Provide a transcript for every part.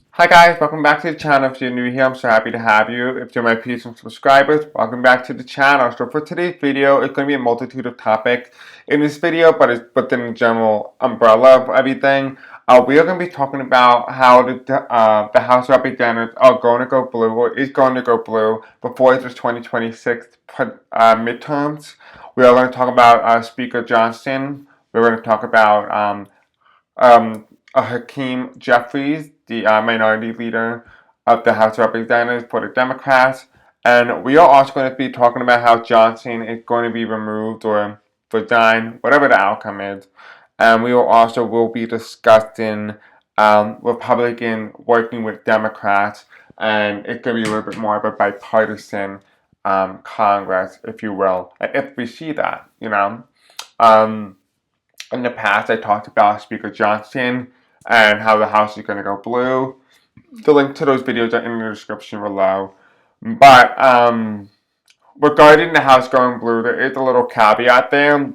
Hi guys, welcome back to the channel. If you're new here, I'm so happy to have you. If you're my previous subscribers, welcome back to the channel. So for today's video, it's going to be a multitude of topics in this video, but it's within the general umbrella of everything. We are going to be talking about how the House of Representatives are going to go blue, or is going to go blue, before the 2026 midterms. We are going to talk about Speaker Johnson. We're going to talk about um, Hakeem Jeffries, the minority leader of the House of Representatives for the Democrats. And we are also going to be talking about how Johnson is going to be removed or resigned, whatever the outcome is. And we will be discussing Republican working with Democrats, and it's going to be a little bit more of a bipartisan Congress, if you will, if we see that, Um, in the past, I talked about Speaker Johnson and how the House is going to go blue. The link to those videos are in the description below. But regarding the House going blue, there is a little caveat there.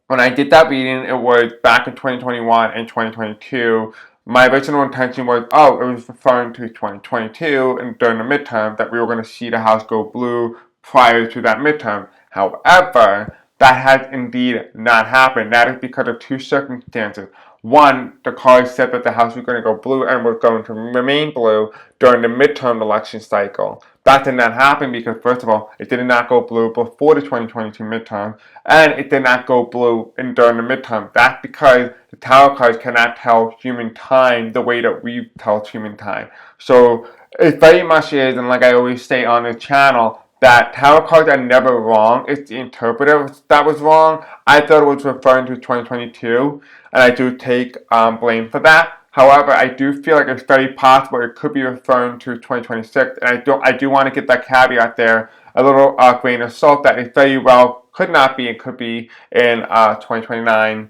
When I did that reading, it was back in 2021 and 2022. My original intention was, it was referring to 2022 and during the midterm that we were going to see the House go blue prior to that midterm. However, that has indeed not happened. That is because of two circumstances. One, the cards said that the House was going to go blue and was going to remain blue during the midterm election cycle. That did not happen because, first of all, it did not go blue before the 2022 midterm, and it did not go blue during the midterm. That's because the tarot cards cannot tell human time the way that we tell human time. So it very much is, and like I always say on the channel, that tarot cards are never wrong. It's the interpreter that was wrong. I thought it was referring to 2022, and I do take blame for that. However, I do feel like it's very possible it could be referring to 2026, and I do want to get that caveat there, a little grain of salt, that it very well could not be, it could be in 2029,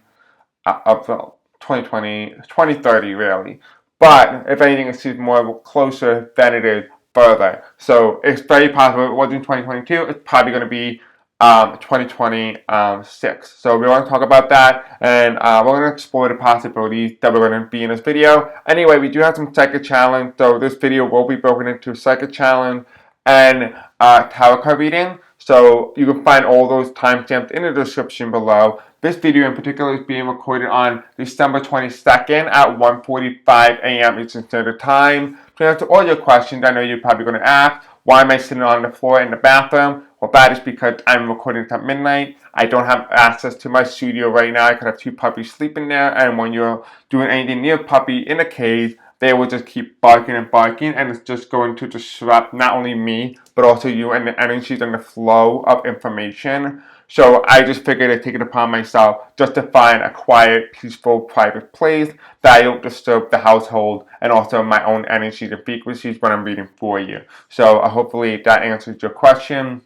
of 2020, 2030 really. But if anything, it seems more closer than it is further. So it's very possible it wasn't 2022, it's probably going to be 2026. So we want to talk about that, and we're going to explore the possibilities that we're going to be in this video. Anyway, we do have some psychic challenge, so this video will be broken into psychic challenge and tarot card reading. So you can find all those timestamps in the description below. This video in particular is being recorded on December 22nd at 1:45 a.m. Eastern Standard Time. To answer all your questions, I know you're probably going to ask, why am I sitting on the floor in the bathroom? Well, that is because I'm recording at midnight. I don't have access to my studio right now. I could have two puppies sleeping there, and when you're doing anything near a puppy in a cage, they will just keep barking and barking, and it's just going to disrupt not only me, but also you and the energies and the flow of information. So I just figured I'd take it upon myself just to find a quiet, peaceful, private place that I don't disturb the household and also my own energies and frequencies when I'm reading for you. So hopefully that answers your question.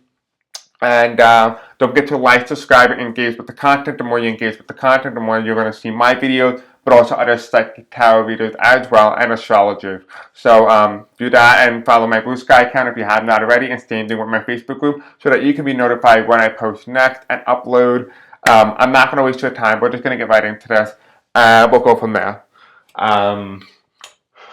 And don't forget to like, subscribe, and engage with the content. The more you engage with the content, the more you're going to see my videos, but also other psychic tarot readers as well, and astrologers. So do that and follow my Blue Sky account if you have not already, and stay in with my Facebook group so that you can be notified when I post next and upload. I'm not going to waste your time. We're just going to get right into this. We'll go from there.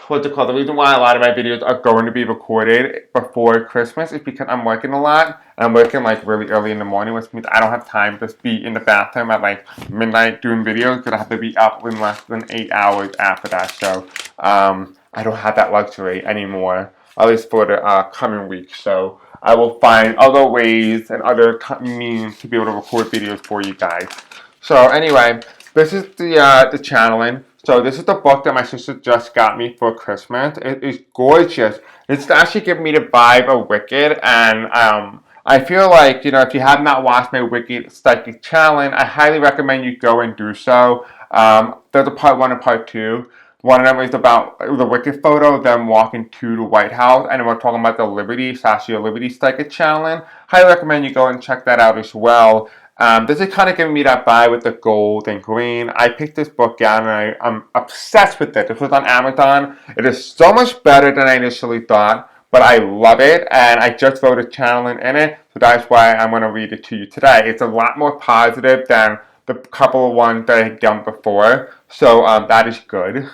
What's it called? The reason why a lot of my videos are going to be recorded before Christmas is because I'm working a lot. I'm working like really early in the morning, which means I don't have time to be in the bathroom at like midnight doing videos because I have to be up in less than 8 hours after that. So I don't have that luxury anymore, at least for the coming week. So I will find other ways and other means to be able to record videos for you guys. So anyway, this is the channeling. So this is the book that my sister just got me for Christmas. It is gorgeous. It's actually giving me the vibe of Wicked, and I feel like, if you have not watched my Wicked Psychic Challenge, I highly recommend you go and do so. There's a part 1 and part 2. One of them is about the Wicked photo, them walking to the White House, and then we're talking about the Liberty Psychic Challenge. Highly recommend you go and check that out as well. This is kind of giving me that vibe with the gold and green. I picked this book out and I'm obsessed with it. This was on Amazon. It is so much better than I initially thought, but I love it, and I just wrote a challenge in it, so that's why I'm going to read it to you today. It's a lot more positive than the couple of ones that I had done before, so that is good.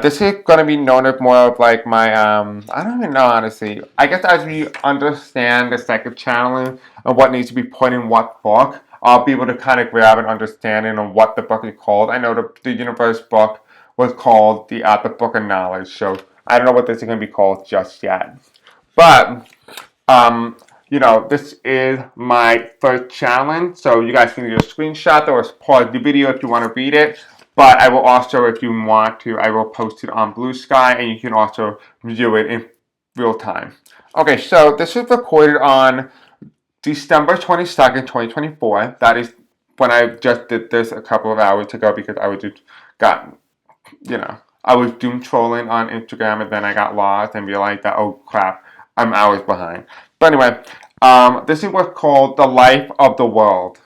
This is going to be known as more of like my, I don't even know honestly. I guess as we understand the second challenge and what needs to be put in what book, I'll be able to kind of grab an understanding of what the book is called. I know the universe book was called the Book of Knowledge, so I don't know what this is going to be called just yet. But um, this is my first challenge, so you guys can either screenshot or pause the video if you want to read it. But I will also, if you want to, I will post it on Blue Sky, and you can also view it in real time. Okay, so this was recorded on December 22nd, 2024. That is when I just did this a couple of hours ago because I was just got, I was doom trolling on Instagram and then I got lost and realized that, oh crap, I'm hours behind. But anyway, this is what's called The Life of the World.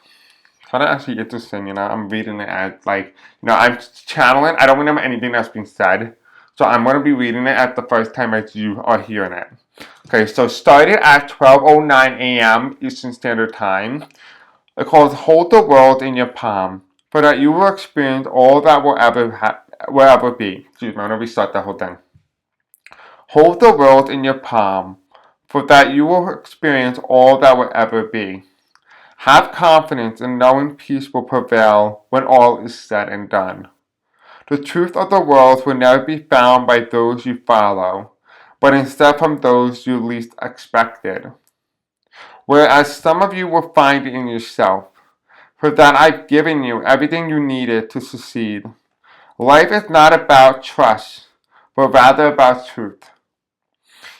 Kind of actually interesting, I'm reading it as like, I'm channeling. I don't remember anything that's been said. So I'm going to be reading it at the first time as you are hearing it. Okay, so started at 12:09 a.m. Eastern Standard Time. It calls Hold the World in Your Palm, for that you will experience all that will ever be. Excuse me, I'm going to restart that whole thing. Hold the world in your palm, for that you will experience all that will ever be. Have confidence in knowing peace will prevail when all is said and done. The truth of the world will never be found by those you follow, but instead from those you least expected. Whereas some of you will find it in yourself, for that I've given you everything you needed to succeed. Life is not about trust, but rather about truth.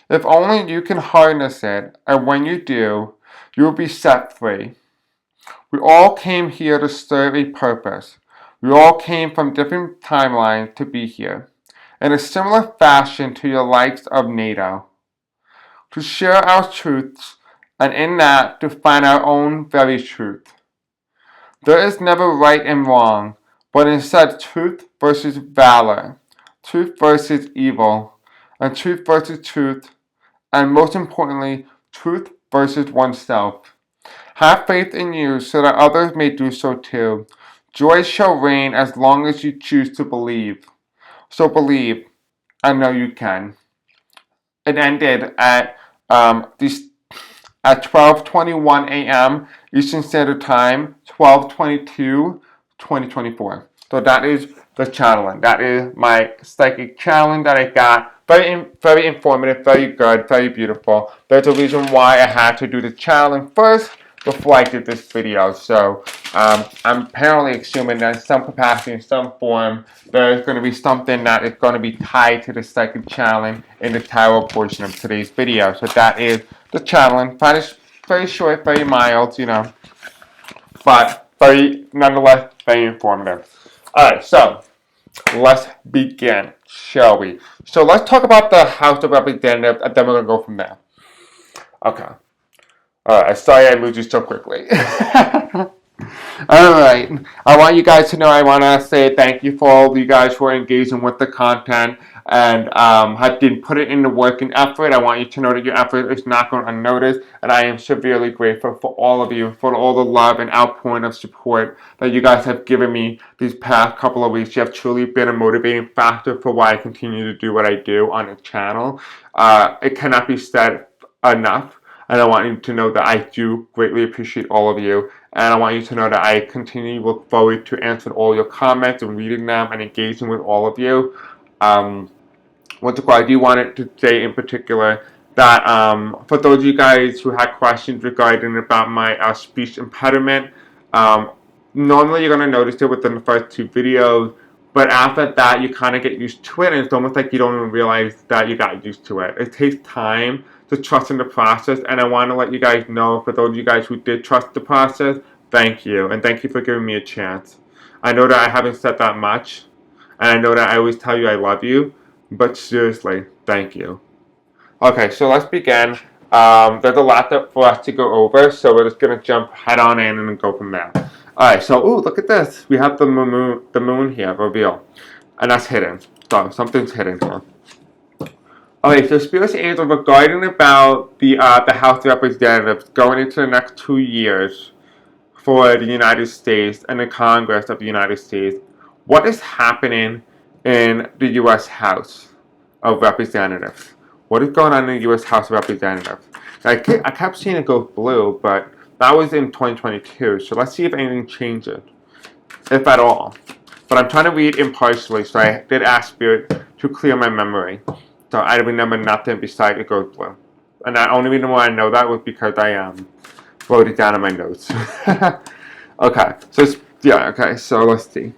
If only you can harness it, and when you do, you will be set free. We all came here to serve a purpose. We all came from different timelines to be here, in a similar fashion to your likes of NATO, to share our truths, and in that to find our own very truth. There is never right and wrong, but instead truth versus valor, truth versus evil, and truth versus truth, and most importantly, truth versus oneself. Have faith in you so that others may do so too. Joy shall reign as long as you choose to believe. So believe. I know you can. It ended at 12:21 a.m. Eastern Standard Time, 12/22, 2024. So that is the challenge. That is my psychic challenge that I got. Very informative, very good, very beautiful. There's a reason why I had to do the challenge first before I did this video. So I'm apparently assuming that in some capacity, in some form, there's going to be something that is going to be tied to the second challenge in the title portion of today's video. So that is the challenge. Very short, very mild, but nonetheless, very informative. Alright, so let's begin, shall we? So let's talk about the House of Representatives, and then we're going to go from there. Okay. Alright, sorry I moved you so quickly. Alright, I want you guys to know, I want to say thank you for all of you guys who are engaging with the content and have been put it in the work and effort. I want you to know that your effort is not going unnoticed, and I am severely grateful for all of you, for all the love and outpouring of support that you guys have given me these past couple of weeks. You have truly been a motivating factor for why I continue to do what I do on the channel. It cannot be said enough. And I want you to know that I do greatly appreciate all of you. And I want you to know that I continue to look forward to answering all your comments and reading them and engaging with all of you. I do want to say in particular that for those of you guys who had questions regarding about my speech impediment, normally you're going to notice it within the first two videos. But after that, you kind of get used to it, and it's almost like you don't even realize that you got used to it. It takes time to trust in the process, and I want to let you guys know, for those of you guys who did trust the process, thank you, and thank you for giving me a chance. I know that I haven't said that much, and I know that I always tell you I love you, but seriously, thank you. Okay, so let's begin. There's a lot for us to go over, so we're just going to jump head on in and go from there. Alright, so, look at this. We have the moon here, reveal. And that's hidden. So, something's hidden here. Okay, so Spirit Angel regarding about the House of Representatives going into the next 2 years for the United States and the Congress of the United States. What is happening in the U.S. House of Representatives. What is going on in the U.S. House of Representatives? I kept seeing it go blue, but that was in 2022. So let's see if anything changes, if at all. But I'm trying to read impartially, so I did ask Spirit to clear my memory. So I remember nothing besides it goes blue. And the only reason why I know that was because I wrote it down in my notes. Okay, so yeah, okay, so let's see.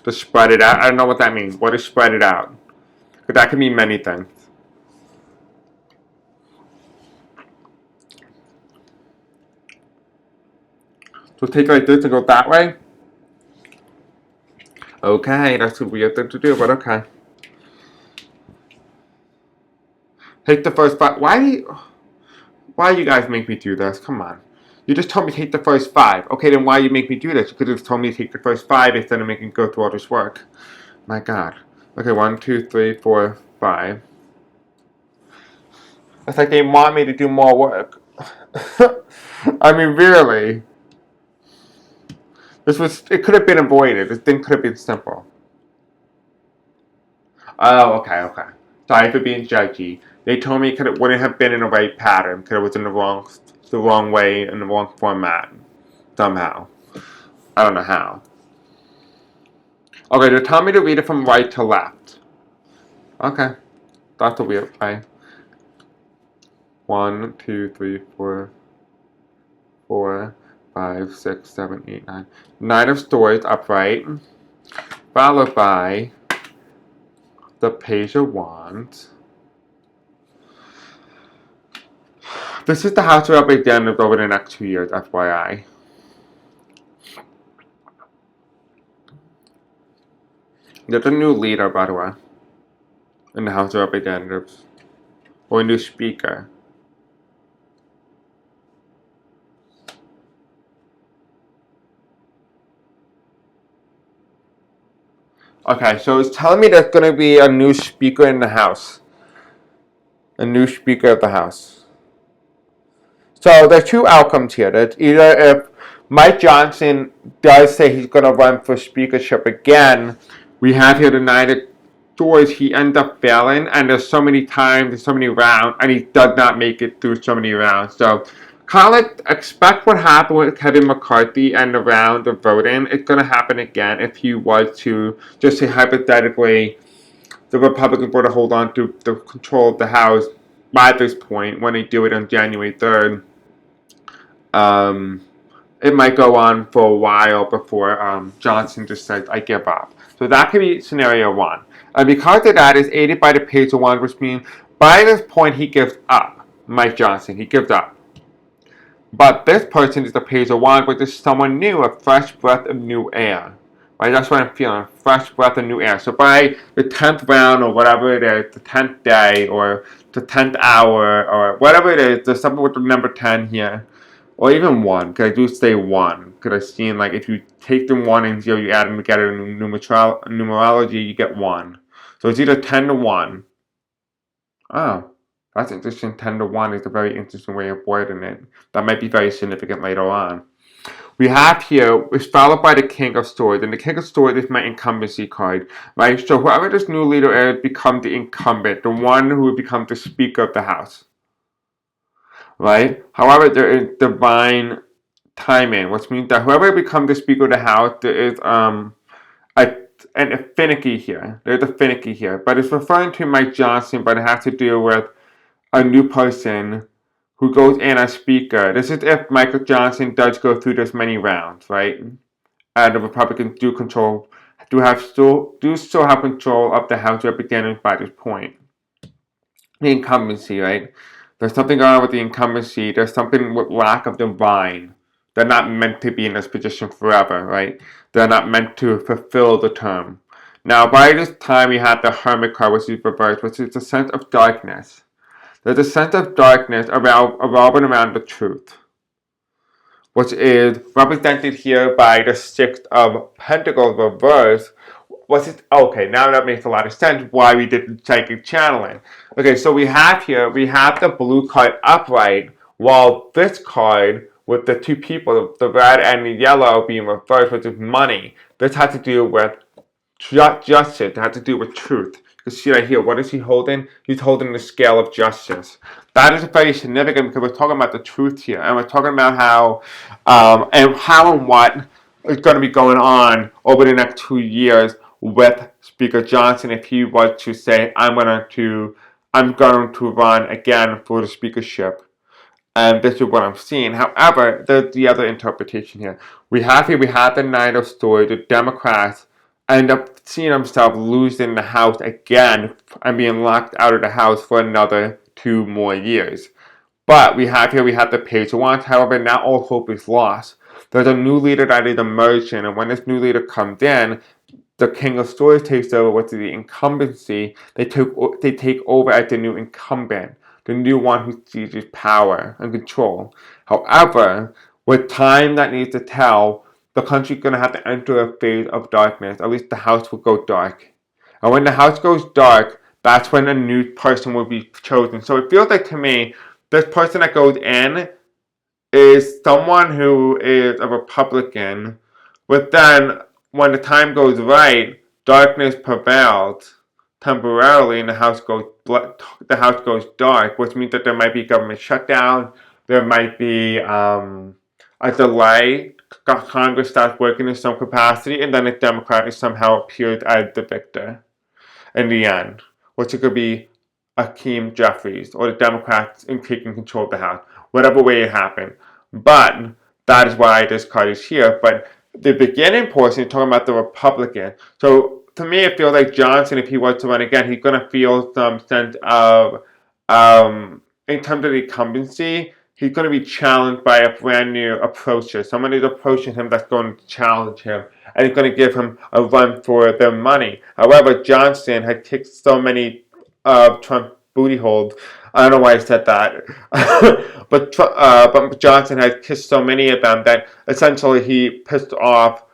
To spread it out. I don't know what that means. What is spread it out? But that can mean many things. So take it like this and go that way? Okay, that's a weird thing to do, but okay. Take the first 5. Why you guys make me do this? Come on. You just told me to take the first 5. Okay, then why you make me do this? You could have just told me to take the first 5 instead of making me go through all this work. My God. Okay, 1, 2, 3, 4, 5. It's like they want me to do more work. I mean, really. It could have been avoided. This thing could have been simple. Oh, okay. Sorry for being judgy. They told me it wouldn't have been in the right pattern, because it was in the wrong way, in the wrong format. Somehow. I don't know how. Okay, they're telling me to read it from right to left. Okay. That's a weird way. 1, 2, 3, 4, 5, 6, 7, 8, 9. 9 of Swords upright. Followed by the Page of Wands. This is the House of Representatives over the next 2 years, FYI. There's a new leader, by the way, in the House of Representatives. Or a new speaker. Okay, so it's telling me there's going to be a new speaker in the House. A new speaker of the House. So there's 2 outcomes here. There's either if Mike Johnson does say he's going to run for speakership again, we have here the 9 of Swords, he ends up failing, and there's so many times, there's so many rounds, and he does not make it through so many rounds. So kind of expect what happened with Kevin McCarthy and the round of voting. It's going to happen again if he was to, just say hypothetically, the Republicans were to hold on to the control of the House by this point, when they do it on January 3rd. It might go on for a while before Johnson just says, I give up. So that could be scenario 1. And because of that, is aided by the Page of Wands, which means by this point he gives up. Mike Johnson, he gives up. But this person is the Page of Wands, which is someone new, a fresh breath of new air. Right? That's what I'm feeling, a fresh breath of new air. So by the 10th round, or whatever it is, the 10th day, or the 10th hour, or whatever it is, there's something with the number 10 here. Or even 1, because I do say 1. Because I've seen, like, if you take the 1 and 0, you add them together in numerology, you get 1. So it's either 10 to 1. Oh, that's interesting. 10 to 1 is a very interesting way of wording it. That might be very significant later on. We have here, is followed by the King of Swords. And the King of Swords is my incumbency card. Right? So whoever this new leader is becomes the incumbent. The one who will become the Speaker of the House. Right? However, there is divine timing, which means that whoever becomes the Speaker of the House, there is a finicky here. There's a finicky here. But it's referring to Mike Johnson, but it has to do with a new person who goes in as Speaker. This is if Michael Johnson does go through this many rounds, right? And the Republicans do still have control of the House of Representatives by this point. The incumbency, right? There's something going on with the incumbency. There's something with lack of divine. They're not meant to be in this position forever, right? They're not meant to fulfill the term. Now, by this time, we have the Hermit card, which is reversed, which is the sense of darkness. There's a sense of darkness revolving around the truth, which is represented here by the 6 of Pentacles reversed. Okay, now that makes a lot of sense why we did the psychic channeling. Okay, so we have the blue card upright, while this card with the 2 people, the red and the yellow being reversed, which is money. this had to do with justice. It had to do with truth. You see right here, what is he holding? He's holding the scale of justice. That is very significant because we're talking about the truth here, and we're talking about how and what is going to be going on over the next 2 years with Speaker Johnson if he was to say, I'm going to run again for the speakership. And this is what I'm seeing. However, there's the other interpretation here. We have the night of story. The Democrats end up seeing themselves losing the House again and being locked out of the House for another 2 more years. But we have the page ones. However, not all hope is lost. There's a new leader that is emerging, and when this new leader comes in, the king of stories takes over with the incumbency. They take over as the new incumbent, the new one who seizes power and control. However, with time that needs to tell, the country's going to have to enter a phase of darkness. At least the house will go dark. And when the house goes dark, that's when a new person will be chosen. So it feels like to me, this person that goes in is someone who is a Republican, but then when the time goes right, darkness prevails temporarily, and the house goes dark, which means that there might be government shutdown. There might be a delay. Congress starts working in some capacity, and then the Democrat somehow appears as the victor in the end, which it could be Jeffries or the Democrats in taking control of the House, whatever way it happened. But that is why this card is here. But the beginning portion is talking about the Republican. So to me, it feels like Johnson, if he was to run again, he's going to feel some sense of, in terms of the incumbency, he's going to be challenged by a brand new approacher. Someone is approaching him that's going to challenge him, and he's going to give him a run for their money. However, Johnson had kicked so many Trump booty holes. I don't know why I said that, but Johnson had kissed so many of them that essentially he pissed off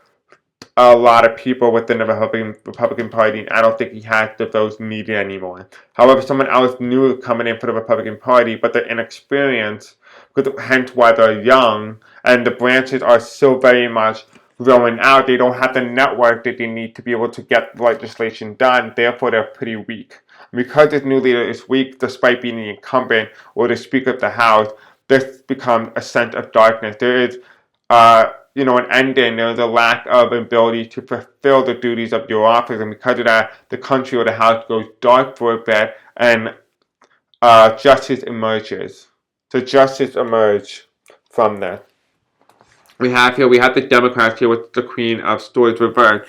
a lot of people within the Republican Party, and I don't think he has the votes needed anymore. However, someone else new coming in for the Republican Party, but they're inexperienced, hence why they're young, and the branches are still very much growing out. They don't have the network that they need to be able to get legislation done, therefore they're pretty weak. Because this new leader is weak, despite being the incumbent or the Speaker of the House, this becomes a sense of darkness. There is an ending. There's a lack of ability to fulfill the duties of your office, and because of that, the country or the House goes dark for a bit, and justice emerges. So justice emerges from this. We have the Democrats here with the Queen of Swords reversed.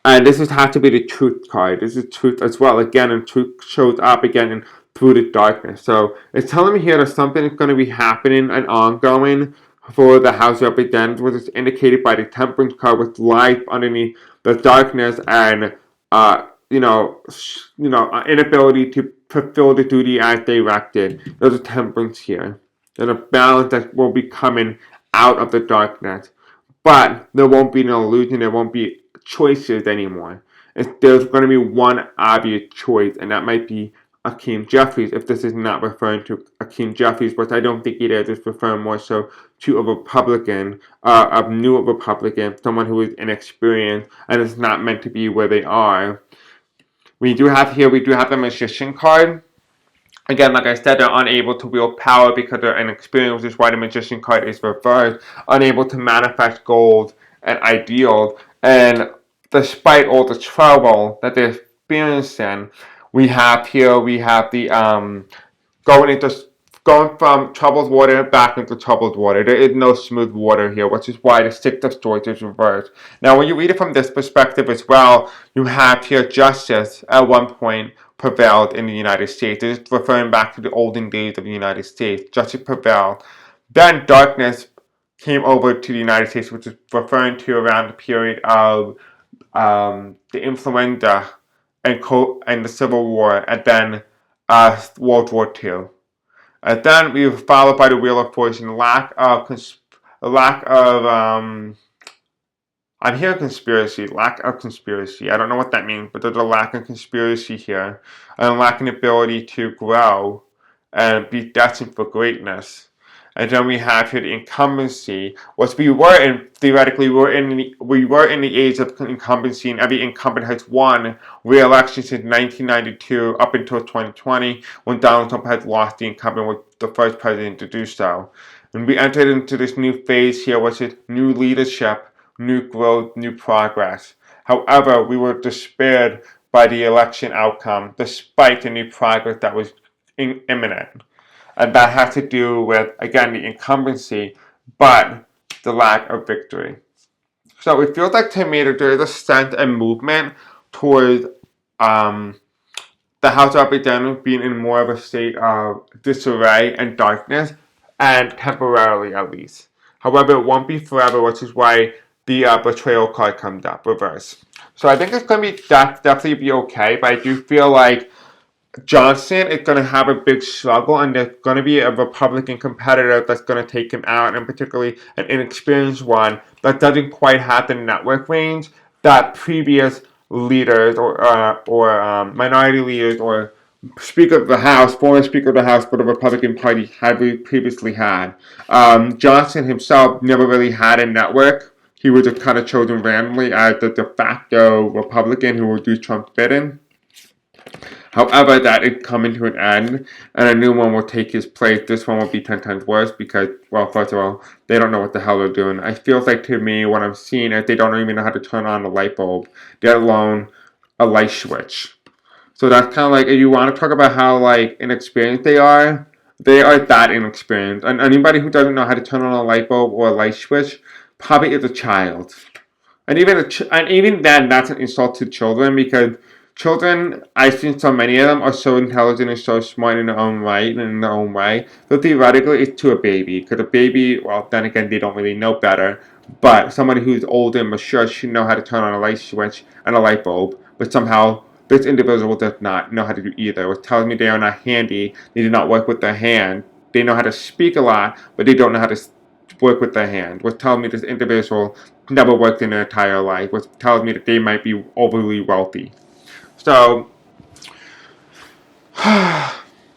And this has to be the truth card. This is truth as well. Again, and truth shows up again through the darkness. So it's telling me here that something is going to be happening and ongoing for the House of Representatives, which is indicated by the Temperance card with life underneath the darkness and inability to fulfill the duty as directed. There's a temperance here. There's a balance that will be coming out of the darkness. But there won't be an illusion. There won't be choices anymore. There's going to be one obvious choice, and that might be Jeffries, if this is not referring to Jeffries, but I don't think it is. It's referring more so to a Republican, a new Republican, someone who is inexperienced and is not meant to be where they are. We do have the Magician card. Again, like I said, they're unable to wield power because they're inexperienced, which is why the Magician card is reversed, unable to manifest goals and ideals. And despite all the trouble that they're experiencing, we have the going from troubled water back into troubled water. There is no smooth water here, which is why the Six of Swords is reversed. Now, when you read it from this perspective as well, you have here justice at one point prevailed in the United States. This is referring back to the olden days of the United States. Justice prevailed. Then darkness came over to the United States, which is referring to around the period of the influenza and the Civil War, and then World War II. And then we were followed by the Wheel of Fortune, I'm hearing conspiracy, lack of conspiracy. I don't know what that means, but there's a lack of conspiracy here, and a lack of ability to grow and be destined for greatness. And then we have here the incumbency, which we were in theoretically we were in the age of incumbency, and every incumbent has won re-election since 1992 up until 2020, when Donald Trump had lost the incumbent, was the first president to do so. And we entered into this new phase here, which is new leadership, new growth, new progress. However, we were despaired by the election outcome, despite the new progress that was imminent. And that has to do with, again, the incumbency, but the lack of victory. So it feels like to me that there is a sense and movement towards the House of Representatives being in more of a state of disarray and darkness, and temporarily at least. However, it won't be forever, which is why the betrayal card comes up, reverse. So I think it's going to be definitely be okay, but I do feel like Johnson is going to have a big struggle, and there's going to be a Republican competitor that's going to take him out, and particularly an inexperienced one that doesn't quite have the network range that previous leaders or minority leaders or Speaker of the House, former Speaker of the House for the Republican Party had previously had. Johnson himself never really had a network. He was just kind of chosen randomly as the de facto Republican who would do Trump's bidding. However, that is coming to an end, and a new one will take his place. This one will be 10 times worse because, well, first of all, they don't know what the hell they're doing. It feels like to me, what I'm seeing is they don't even know how to turn on a light bulb, let alone a light switch. So that's kind of like, if you want to talk about how, like, inexperienced they are that inexperienced. And anybody who doesn't know how to turn on a light bulb or a light switch probably is a child. And even then, that's an insult to children because children, I've seen so many of them, are so intelligent and so smart in their own right and in their own way. So theoretically, it's to a baby. Because a baby, well, then again, they don't really know better. But somebody who's older and mature should know how to turn on a light switch and a light bulb. But somehow, this individual does not know how to do either, which tells me they are not handy. They do not work with their hand. They know how to speak a lot, but they don't know how to work with their hand, which tells me this individual never worked in their entire life, which tells me that they might be overly wealthy. So,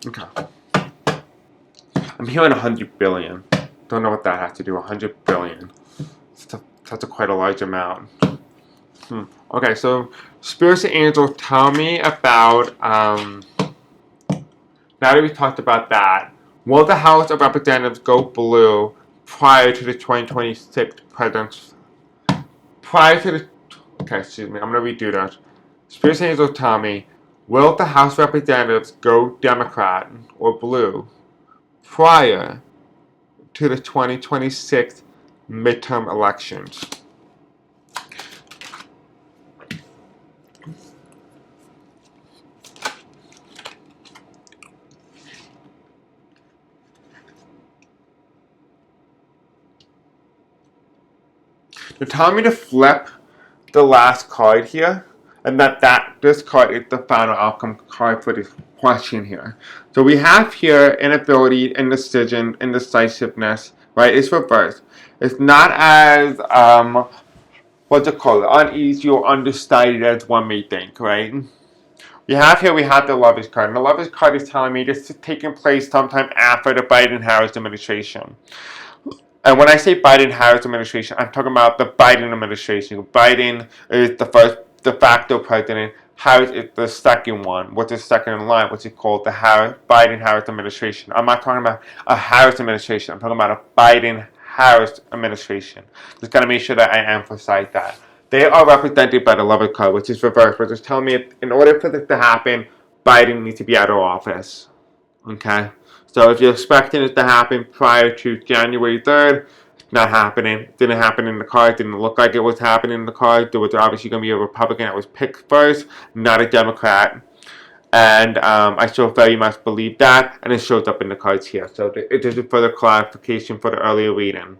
okay. I'm hearing 100 billion. Don't know what that has to do. 100 billion. That's quite a large amount. Okay, so Spirits and Angels, tell me about, now that we talked about that, will the House of Representatives go blue prior to the 2026 president's, okay, excuse me, I'm going to redo that. Spirits and Angels, tell me, will the House of Representatives go Democrat or blue prior to the 2026 midterm elections? They're telling me to flip the last card here, and this card is the final outcome card for this question here. So we have here inability, indecision, indecisiveness, right? It's reversed. It's not as what's it called, uneasy or undecided as one may think, right? We have the Lovers card, and the Lovers card is telling me this is taking place sometime after the Biden-Harris administration. And when I say Biden-Harris administration, I'm talking about the Biden administration. Biden is the first de facto president. Harris is the second one, which is second in line, which is called the Biden-Harris administration. I'm not talking about a Harris administration. I'm talking about a Biden-Harris administration. Just got to make sure that I emphasize that. They are represented by the Lover card, which is reversed, which is telling me in order for this to happen, Biden needs to be out of office. Okay? So if you're expecting it to happen prior to January 3rd, not happening. It didn't happen in the card. Didn't look like it was happening in the card. There was obviously going to be a Republican that was picked first, not a Democrat. And I still very much believe that, and it shows up in the cards here. So it is a further clarification for the earlier reading.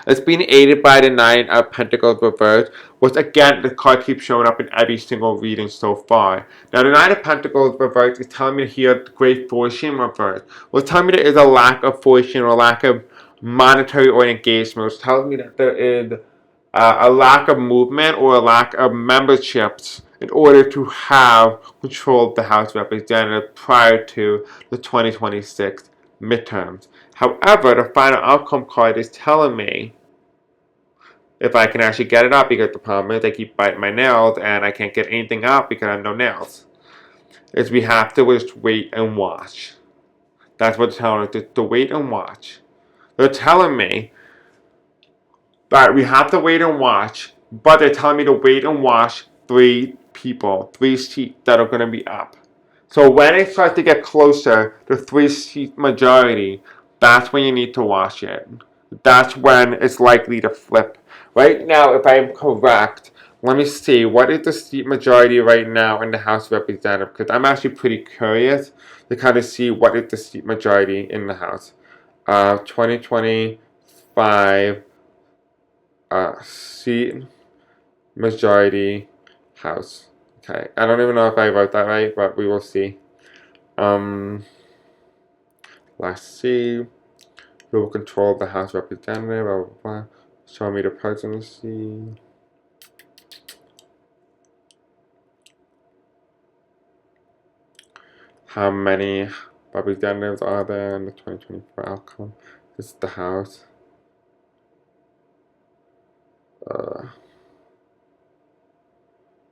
It's being aided by the Nine of Pentacles reversed, which again, the card keeps showing up in every single reading so far. Now, the Nine of Pentacles reversed is telling me here the Great Fortune reversed. What's telling me there is a lack of fortune or lack of monetary or engagement. It's telling me that there is a lack of movement or a lack of memberships in order to have control of the House of Representatives prior to the 2026 midterms. However, the final outcome card is telling me if I can actually get it out, because the problem is I keep biting my nails and I can't get anything out because I have no nails. Is we have to just wait and watch. That's what they're telling us, to wait and watch. They're telling me that we have to wait and watch, but they're telling me to wait and watch 3 seats that are going to be up. So when it starts to get closer to 3-seat majority, that's when you need to watch it. That's when it's likely to flip. Right now, if I am correct, let me see, what is the seat majority right now in the House of Representatives? Because I'm actually pretty curious to kind of see what is the seat majority in the House. 2025 seat majority House. Okay, I don't even know if I wrote that right, but we will see. Let's see. Who will control the House of Representatives? Blah, blah, blah. Show me the presidency. How many representatives are there in the 2024 outcome? This is the House.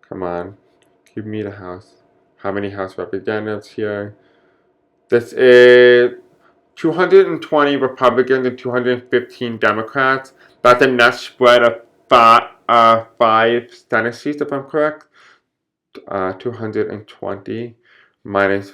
Come on. Give me the House. How many House representatives here? This is 220 Republicans and 215 Democrats. That's a net spread of 5 Senate seats, if I'm correct. 220 minus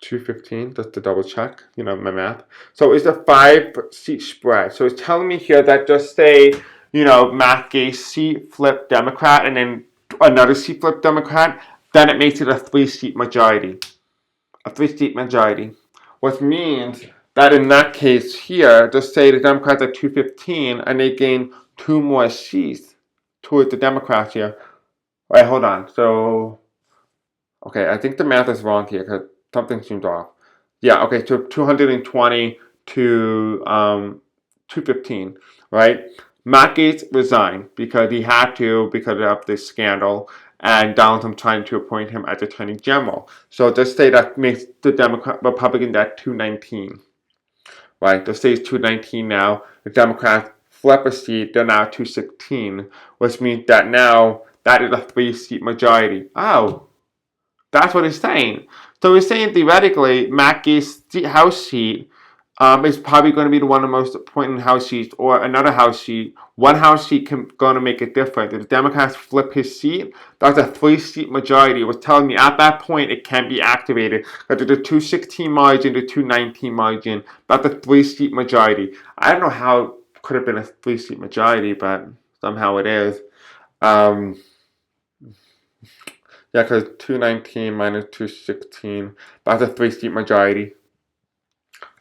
215, just to double check, my math. So it's a 5-seat spread. So it's telling me here that just say, Matt Gaetz seat flip Democrat and then another seat flip Democrat, then it makes it a 3-seat majority. A 3-seat majority. Which means that in that case here, just say the Democrats are 215 and they gain 2 more seats towards the Democrats here. All right, hold on. So, okay, I think the math is wrong here because something seems off. Yeah, okay, so 220 to 215, right? Matt Gaetz resigned because he had to because of this scandal, and Donald Trump trying to appoint him as Attorney General. So just say that makes the Republicans at 219, right? The state's 219 now. The Democrats flip a seat, they're now 216, which means that now that is a 3-seat majority. Oh, that's what it's saying. So it's saying theoretically, Matt Gaetz's House seat is probably going to be the one of the most important House seats, or another House seat. One House seat can going to make a difference. If the Democrats flip his seat, that's a 3-seat majority. It was telling me at that point it can be activated. But the 216 margin, the 219 margin, that's a 3-seat majority. I don't know how it could have been a 3-seat majority, but somehow it is. Yeah, because 219 minus 216, that's a 3-seat majority.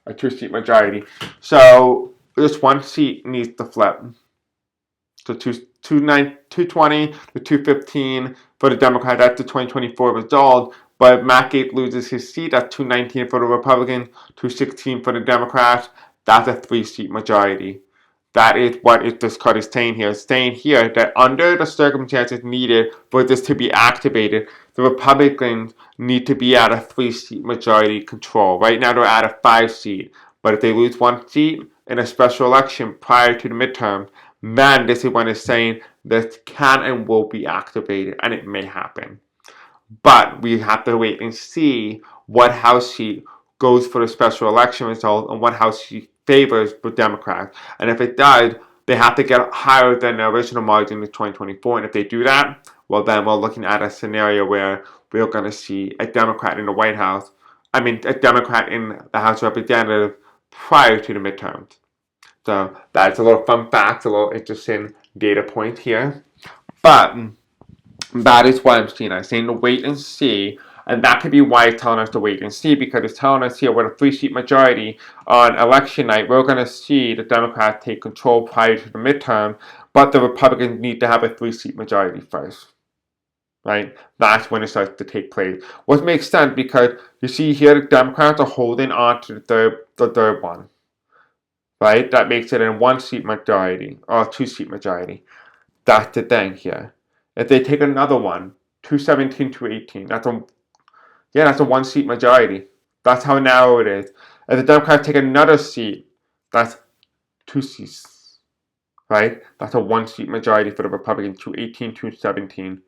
A 2-seat majority. So this 1 seat needs to flip. So 220 to 215 for the Democrat. That's the 2024 result. But Matt Gaetz loses his seat. That's 219 for the Republicans, 216 for the Democrats. That's a 3-seat majority. That is what this card is saying here. It's saying here that under the circumstances needed for this to be activated, the Republicans need to be at a 3-seat majority control. Right now they're at a 5-seat. But if they lose 1 seat in a special election prior to the midterm, then this is when it's saying this can and will be activated, and it may happen. But we have to wait and see what House seat goes for the special election result and what House seat favors the Democrats. And if it does, they have to get higher than the original margin in 2024. And if they do that, well, then we're looking at a scenario where we're going to see a Democrat in the White House. A Democrat in the House of Representatives prior to the midterms. So that's a little fun fact, a little interesting data point here. But that is why I'm seeing. I'm saying to wait and see. And that could be why it's telling us to wait and see, because it's telling us here with a 3-seat majority on election night, we're going to see the Democrats take control prior to the midterm, but the Republicans need to have a 3-seat majority first. Right? That's when it starts to take place. Which makes sense because you see here the Democrats are holding on to the third one. Right? That makes it a 1-seat majority or a 2-seat majority. That's the thing here. If they take another one, 217 to 18, that's a 1-seat majority. That's how narrow it is. If the Democrats take another seat, that's 2 seats, right? That's a 1-seat majority for the Republicans, 218, 217.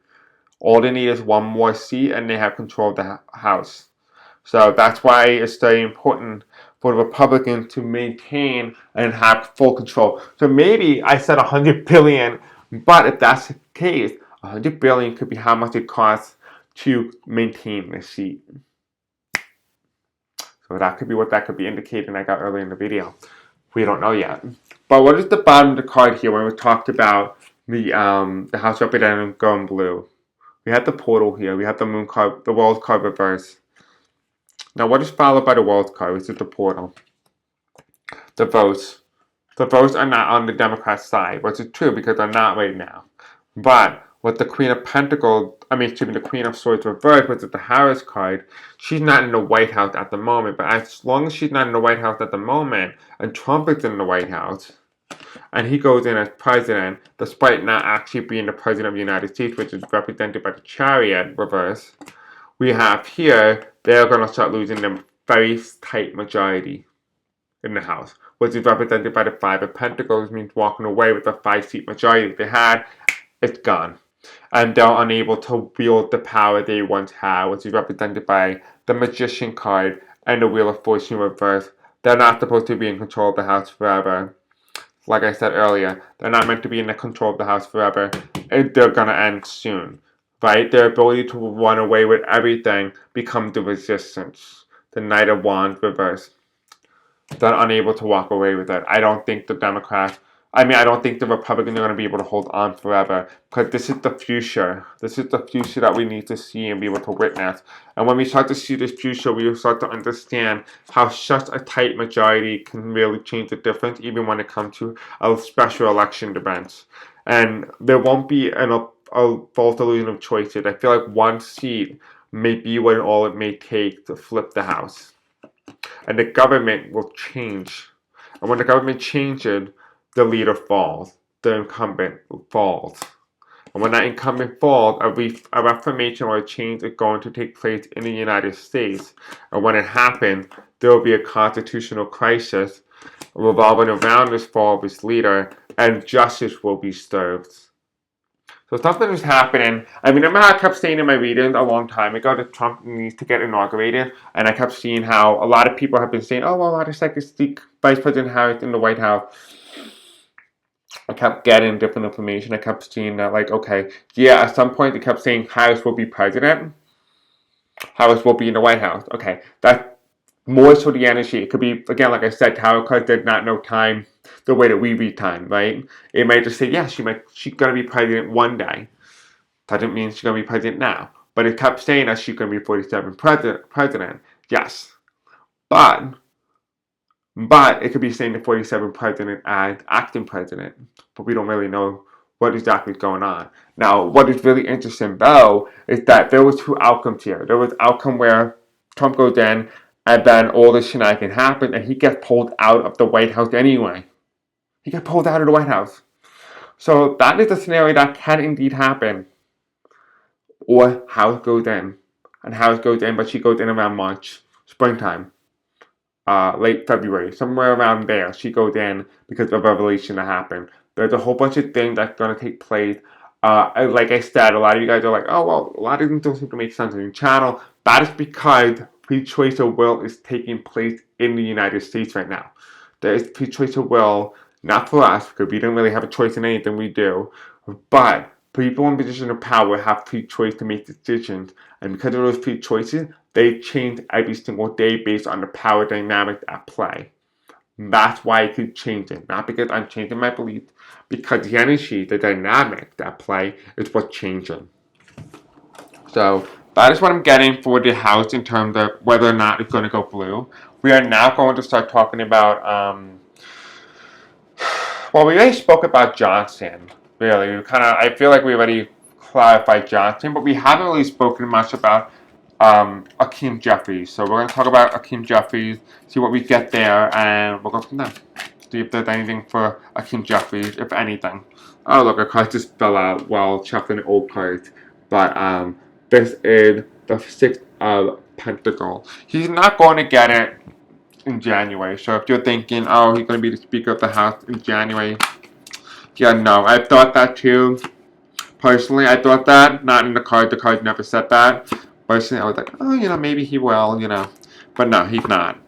All they need is one more seat, and they have control of the House. So that's why it's very important for the Republicans to maintain and have full control. So maybe I said 100 billion, but if that's the case, 100 billion could be how much it costs to maintain the seat. So that could be what that could be indicating I got earlier in the video. We don't know yet. But what is the bottom of the card here when we talked about the House Representative going blue? We have the portal here. We have the moon card, the world card reverse. Now, what is followed by the world card? Which is the portal. The votes. The votes are not on the Democrat side, which is true because they're not right now. But with the Queen of Pentacles, the Queen of Swords reversed, which is the Harris card, she's not in the White House at the moment. But as long as she's not in the White House at the moment, and Trump is in the White House, and he goes in as president, despite not actually being the president of the United States, which is represented by the Chariot reverse, we have here, they're going to start losing the very tight majority in the House, which is represented by the Five of Pentacles, means walking away with the 5-seat majority they had. It's gone. And they're unable to wield the power they once had, which is represented by the Magician card and the Wheel of Fortune reverse. They're not supposed to be in control of the House forever. Like I said earlier, they're not meant to be in the control of the House forever. They're going to end soon. Right? Their ability to run away with everything becomes the resistance. The Knight of Wands reverse. They're unable to walk away with it. I don't think the Democrats, I don't think the Republicans are going to be able to hold on forever, because this is the future. This is the future that we need to see and be able to witness. And when we start to see this future, we will start to understand how such a tight majority can really change the difference, even when it comes to a special election events. And there won't be a false illusion of choices. I feel like one seat may be what all it may take to flip the House. And the government will change. And when the government changes, the leader falls. The incumbent falls. And when that incumbent falls, a reformation or a change is going to take place in the United States. And when it happens, there will be a constitutional crisis revolving around this fall of its leader, and justice will be served. So something is happening. Remember how I kept saying in my readings a long time ago that Trump needs to get inaugurated? And I kept seeing how a lot of people have been saying, oh, well, I just like to see Vice President Harris in the White House. I kept getting different information. I kept seeing that, at some point they kept saying Harris will be president. Harris will be in the White House. Okay, that's more so the energy. It could be, again, like I said, tarot cards did not know time the way that we read time, right? It might just say, yes, she's going to be president one day. Doesn't mean she's going to be president now. But it kept saying that she's going to be 47th president. Yes. But it could be saying the 47th president as acting president. But we don't really know what exactly is going on. Now, what is really interesting, though, is that there was 2 outcomes here. There was outcome where Trump goes in, and then all this shenanigans happen, and he gets pulled out of the White House anyway. He got pulled out of the White House. So that is a scenario that can indeed happen. Or House goes in. And House goes in, but she goes in around March, springtime, late February, somewhere around there. She goes in because of a revelation that happened. There's a whole bunch of things that's going to take place. Like I said, a lot of you guys are like, oh, well, a lot of things don't seem to make sense on your channel. That is because free choice of will is taking place in the United States right now. There is free choice of will, not for us, because we don't really have a choice in anything we do, but people in position of power have free choice to make decisions, and because of those free choices, they change every single day based on the power dynamics at play. That's why I keep changing, not because I'm changing my beliefs, because the energy, the dynamics at play is what's changing. So that is what I'm getting for the House in terms of whether or not it's going to go blue. We are now going to start talking about, we already spoke about Johnson, really. I feel like we already clarified Johnson, but we haven't really spoken much about Akeem Jeffries. So we're going to talk about Akeem Jeffries, see what we get there, and we'll go from there. See if there's anything for Akeem Jeffries, if anything. Oh, look, a card just fell out while shuffling old cards. But this is the 6 of Pentacles. He's not going to get it in January. So if you're thinking, oh, he's going to be the Speaker of the House in January, yeah, no, I thought that too. Personally, I thought that, not in the card. The card never said that. Personally, I was like, oh, maybe he will, But no, he's not.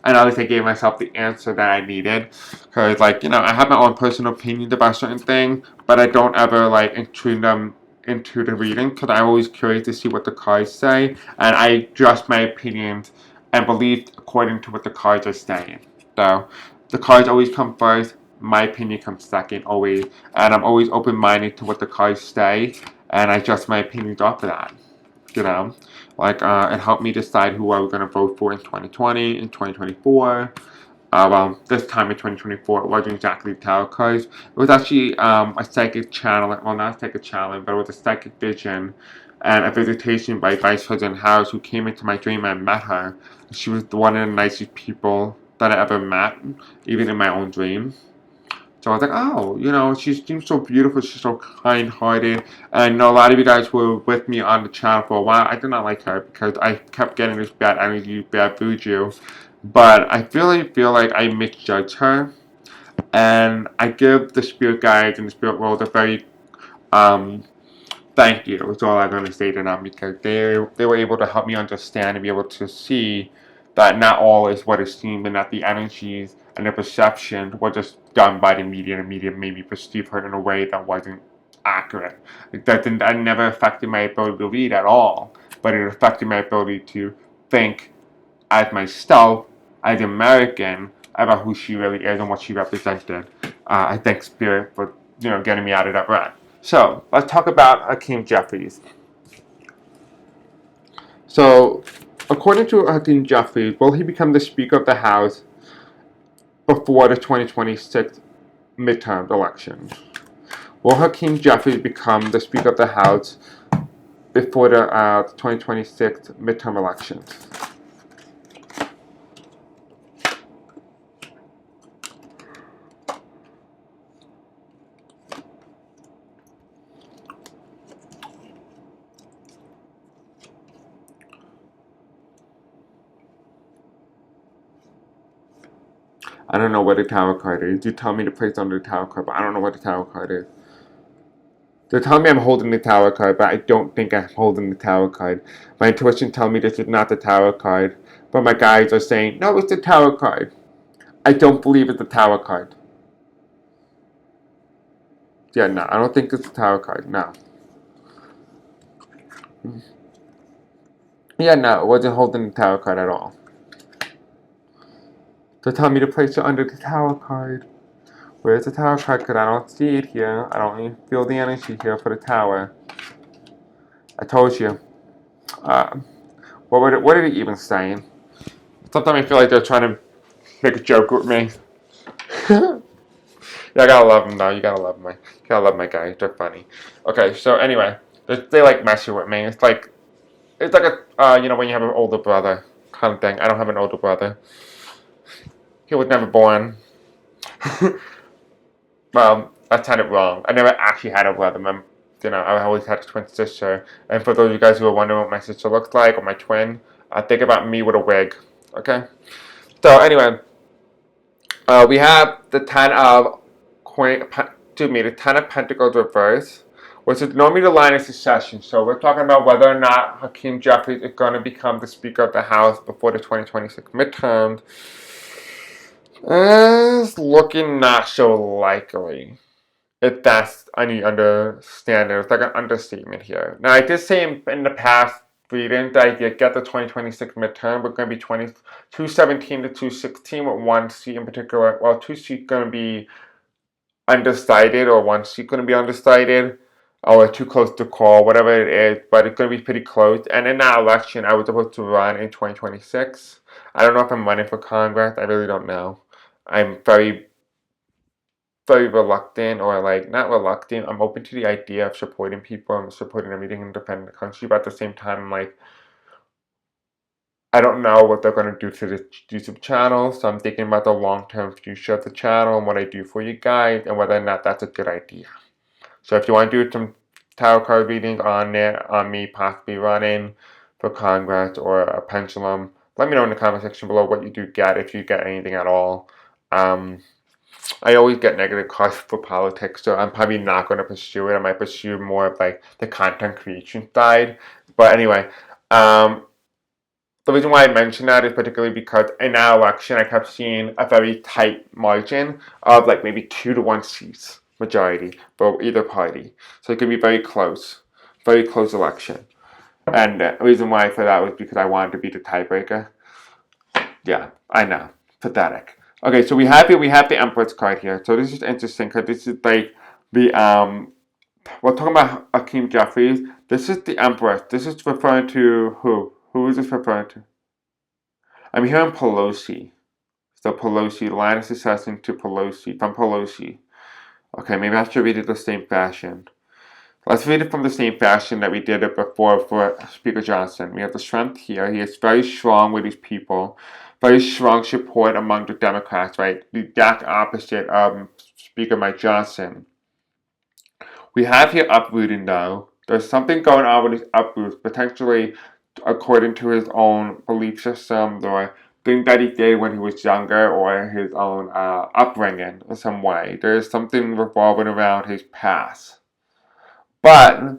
And at least I gave myself the answer that I needed. Because, I have my own personal opinions about certain things, but I don't ever, intrude them into the reading because I'm always curious to see what the cards say. And I adjust my opinions and beliefs according to what the cards are saying. So, the cards always come first. My opinion comes second, always. And I'm always open-minded to what the cards say. And I adjust my opinions off of that. It helped me decide who I was going to vote for in 2020, in 2024. This time in 2024, it wasn't exactly tarot cards. It was actually a psychic channel, well, not a psychic channel, but it was a psychic vision and a visitation by Vice President Harris, who came into my dream and met her. She was one of the nicest people that I ever met, even in my own dream. So I was like, oh, she seems so beautiful. She's so kind-hearted. And I know a lot of you guys were with me on the channel for a while. I did not like her because I kept getting this bad energy, bad voodoo. But I really feel like I misjudged her. And I give the spirit guides and the spirit world a very thank you. That's all I'm going to say to them because they were able to help me understand and be able to see that not all is what is seen, but that the energies and the perception were just done by the media, and the media made me perceive her in a way that wasn't accurate. That never affected my ability to read at all, but it affected my ability to think as myself, as an American, about who she really is and what she represented. I thank Spirit for getting me out of that rut. So let's talk about Hakeem Jeffries. So, according to Hakeem Jeffries, will he become the Speaker of the House before the 2026 midterm elections? Will Hakeem Jeffries become the Speaker of the House before the 2026 midterm elections? I don't know what the tower card is. You tell me to place under the tower card, but I don't know what the tower card is. They're telling me I'm holding the tower card, but I don't think I'm holding the tower card. My intuition tells me this is not the tower card, but my guides are saying, no, it's the tower card. I don't believe it's the tower card. Yeah, no, I don't think it's the tower card, no. Yeah, no, it wasn't holding the tower card at all. They're telling me to place it under the tower card. Where's the tower card? Because I don't see it here. I don't even feel the energy here for the tower. I told you. What are they even saying? Sometimes I feel like they're trying to make a joke with me. Yeah, I gotta love them though. You gotta love my guys. They're funny. Okay, so anyway, they like messing with me. It's like a when you have an older brother kind of thing. I don't have an older brother. He was never born. Well, that sounded wrong. I never actually had a brother. I always had a twin sister. And for those of you guys who are wondering what my sister looks like, or my twin, think about me with a wig. Okay? So anyway, we have the the Ten of Pentacles reversed, which is normally the line of succession. So we're talking about whether or not Hakeem Jeffries is going to become the Speaker of the House before the 2026 midterms. It's looking not so likely. If that's any understanding, it's like an understatement here. Now, I did say in the past reading that I did get the 2026 midterm. We're going to be 217 to 216 with one seat in particular. Well, two seats going to be undecided, or one seat going to be undecided, or too close to call, whatever it is. But it's going to be pretty close. And in that election, I was supposed to run in 2026. I don't know if I'm running for Congress. I really don't know. I'm very reluctant, or not reluctant. I'm open to the idea of supporting people. I'm supporting everything and defending the country, but at the same time, I don't know what they're going to do to the YouTube channel, so I'm thinking about the long-term future of the channel and what I do for you guys, and whether or not that's a good idea. So if you want to do some tarot card readings on me possibly running for Congress, or a pendulum Let me know in the comment section below what you do get, if you get anything at all. I always get negative cards for politics, so I'm probably not going to pursue it. I might pursue more of like the content creation side. But anyway, the reason why I mention that is particularly because in our election, I kept seeing a very tight margin of like maybe 2-1 seats majority for either party. So it could be very close election. And the reason why for that was because I wanted to be the tiebreaker. Yeah, I know, pathetic. Okay, so we have the Empress card here. So this is interesting because this is like the we're talking about Hakeem Jeffries. This is the Empress. This is referring to who? Who is this referring to? I'm hearing Pelosi. So Pelosi, line of succession to Pelosi, from Pelosi. Okay, maybe I should read it the same fashion. Let's read it from the same fashion that we did it before for Speaker Johnson. We have the strength here. He is very strong with his people. Very strong support among the Democrats, right? The exact opposite of Speaker Mike Johnson. We have here uprooting, though. There's something going on with his uproots, potentially according to his own belief systems or things that he did when he was younger or his own upbringing in some way. There's something revolving around his past. But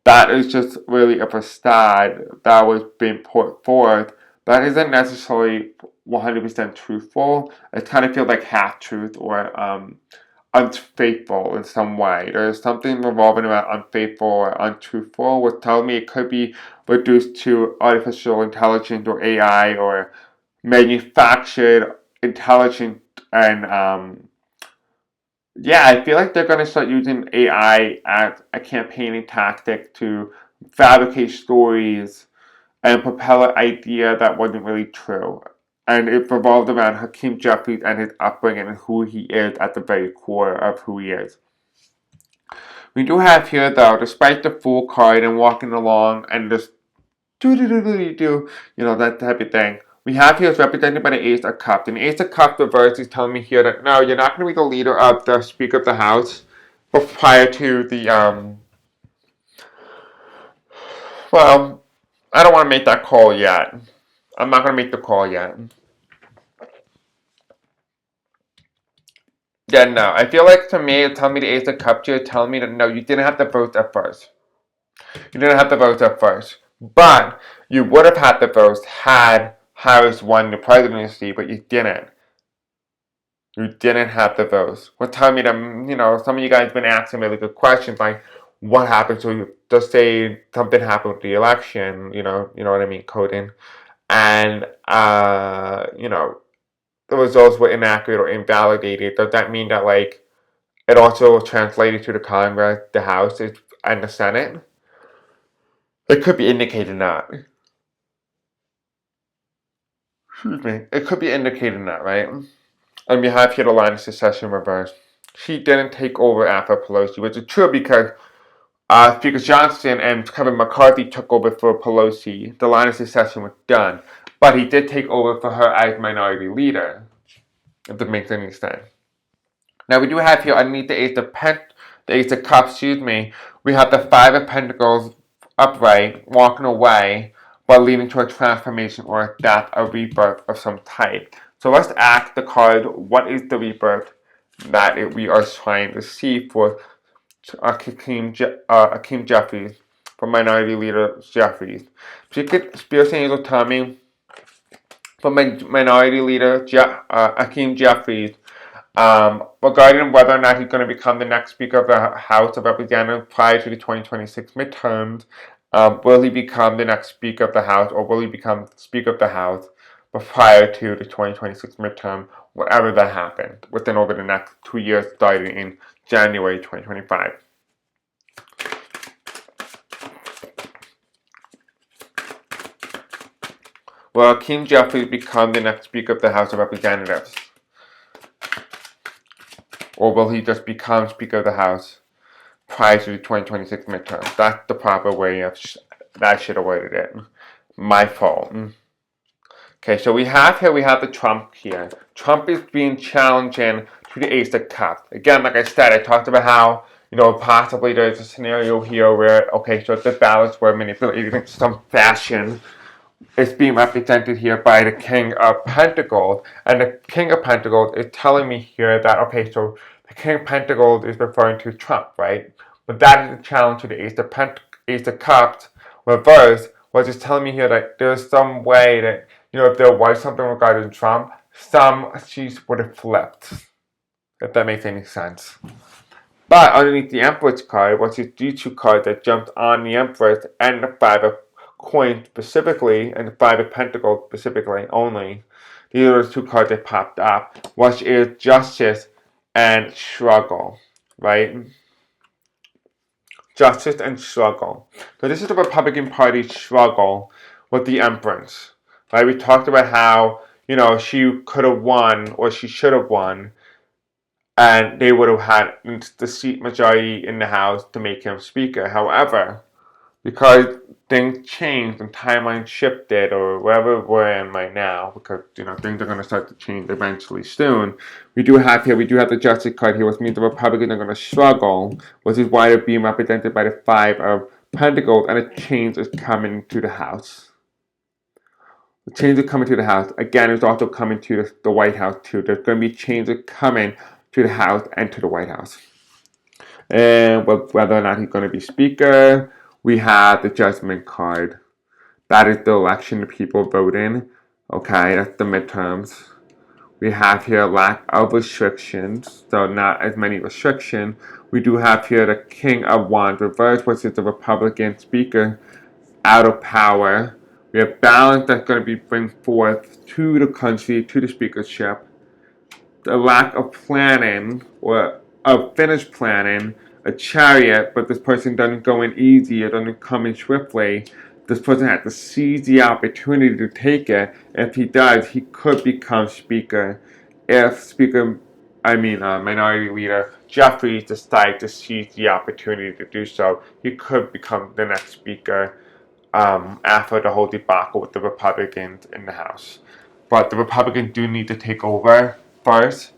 that is just really a facade that was being put forth that isn't necessarily 100% truthful. It kind of feels like half truth or unfaithful in some way. There's something revolving around unfaithful or untruthful, which tells me it could be reduced to artificial intelligence or AI or manufactured intelligence. And yeah, I feel like they're going to start using AI as a campaigning tactic to fabricate stories and propel an idea that wasn't really true. And it revolved around Hakeem Jeffries and his upbringing and who he is at the very core of who he is. We do have here, though, despite the Fool card and walking along and just do, that type of thing. We have here is represented by the Ace of Cups. And the Ace of Cups reverse is telling me here that no, you're not going to be the leader of the Speaker of the House, but prior to the well, I don't want to make that call yet. I'm not going to make the call yet. Yeah, no. I feel like to me, it's telling me the Ace of Cups here, telling me that no, you didn't have to vote at first. You didn't have to vote at first. But you would have had to vote had Harris won the presidency, but you didn't. You didn't have the votes. What telling me that, some of you guys have been asking really good questions like, what happened to you? Just say something happened with the election, you know what I mean, coding. And, the results were inaccurate or invalidated. Does that mean that, like, it also translated to the Congress, the House, and the Senate? It could be indicating that. Excuse me. It could be indicating that, right? And we have here the line of succession reversed. She didn't take over after Pelosi, which is true because Speaker Johnson and Kevin McCarthy took over for Pelosi. The line of succession was done. But he did take over for her as minority leader, if that makes any sense. Now we do have here underneath the Ace of Cups, we have the Five of Pentacles upright, walking away, but leading to a transformation or a death, a rebirth of some type. So let's ask the card, what is the rebirth that we are trying to see for Hakeem Jeffries, for Minority Leader Jeffries? Spirit Angel tell me, for Minority Leader Hakeem Jeffries, regarding whether or not he's going to become the next Speaker of the House of Representatives prior to the 2026 midterms. Will he become the next Speaker of the House, or will he become Speaker of the House prior to the 2026 midterm, whatever that happens, within over the next 2 years, starting in January 2025? Will Hakeem Jeffries become the next Speaker of the House of Representatives? Or will he just become Speaker of the House prior to the 2026 midterm? That's the proper way of that should have worded it. My fault. Okay, so we have the Trump here. Trump is being challenging to the Ace of Cups. Again, like I said, I talked about how, possibly there's a scenario here where, okay, so the ballots were manipulated in some fashion is being represented here by the King of Pentacles. And the King of Pentacles is telling me here that, okay, so the King of Pentacles is referring to Trump, right? But that is a challenge to the Ace of Cups reverse, which is telling me here that there's some way that, if there was something regarding Trump, some sheets would have flipped, if that makes any sense. But underneath the Empress card, which is these two cards that jumped on the Empress and the Five of Coins specifically, and the Five of Pentacles specifically only, these are the two cards that popped up, which is Justice and Struggle, right? Justice and Struggle. So this is the Republican Party struggle with the Empress, right? We talked about how, she could have won, or she should have won, and they would have had the seat majority in the House to make him Speaker. However, because things changed and timeline shifted, or wherever we're in right now, because things are going to start to change eventually soon. We do have the Justice card here, which means the Republicans are going to struggle, which is why they're being represented by the Five of Pentacles, and a change is coming to the House. The change is coming to the House. Again, it's also coming to the White House too. There's going to be changes coming to the House and to the White House. And whether or not he's going to be Speaker, we have the Judgment card. That is the election, the people voting. Okay, that's the midterms. We have here lack of restrictions, so not as many restrictions. We do have here the King of Wands reversed, which is the Republican Speaker out of power. We have balance that's going to be bring forth to the country, to the speakership. The lack of planning, or of finished planning, a Chariot, but this person doesn't go in easy, it doesn't come in swiftly. This person has to seize the opportunity to take it. If he does, he could become Speaker. If Minority Leader Jeffries decides to seize the opportunity to do so, he could become the next Speaker after the whole debacle with the Republicans in the House. But the Republicans do need to take over first,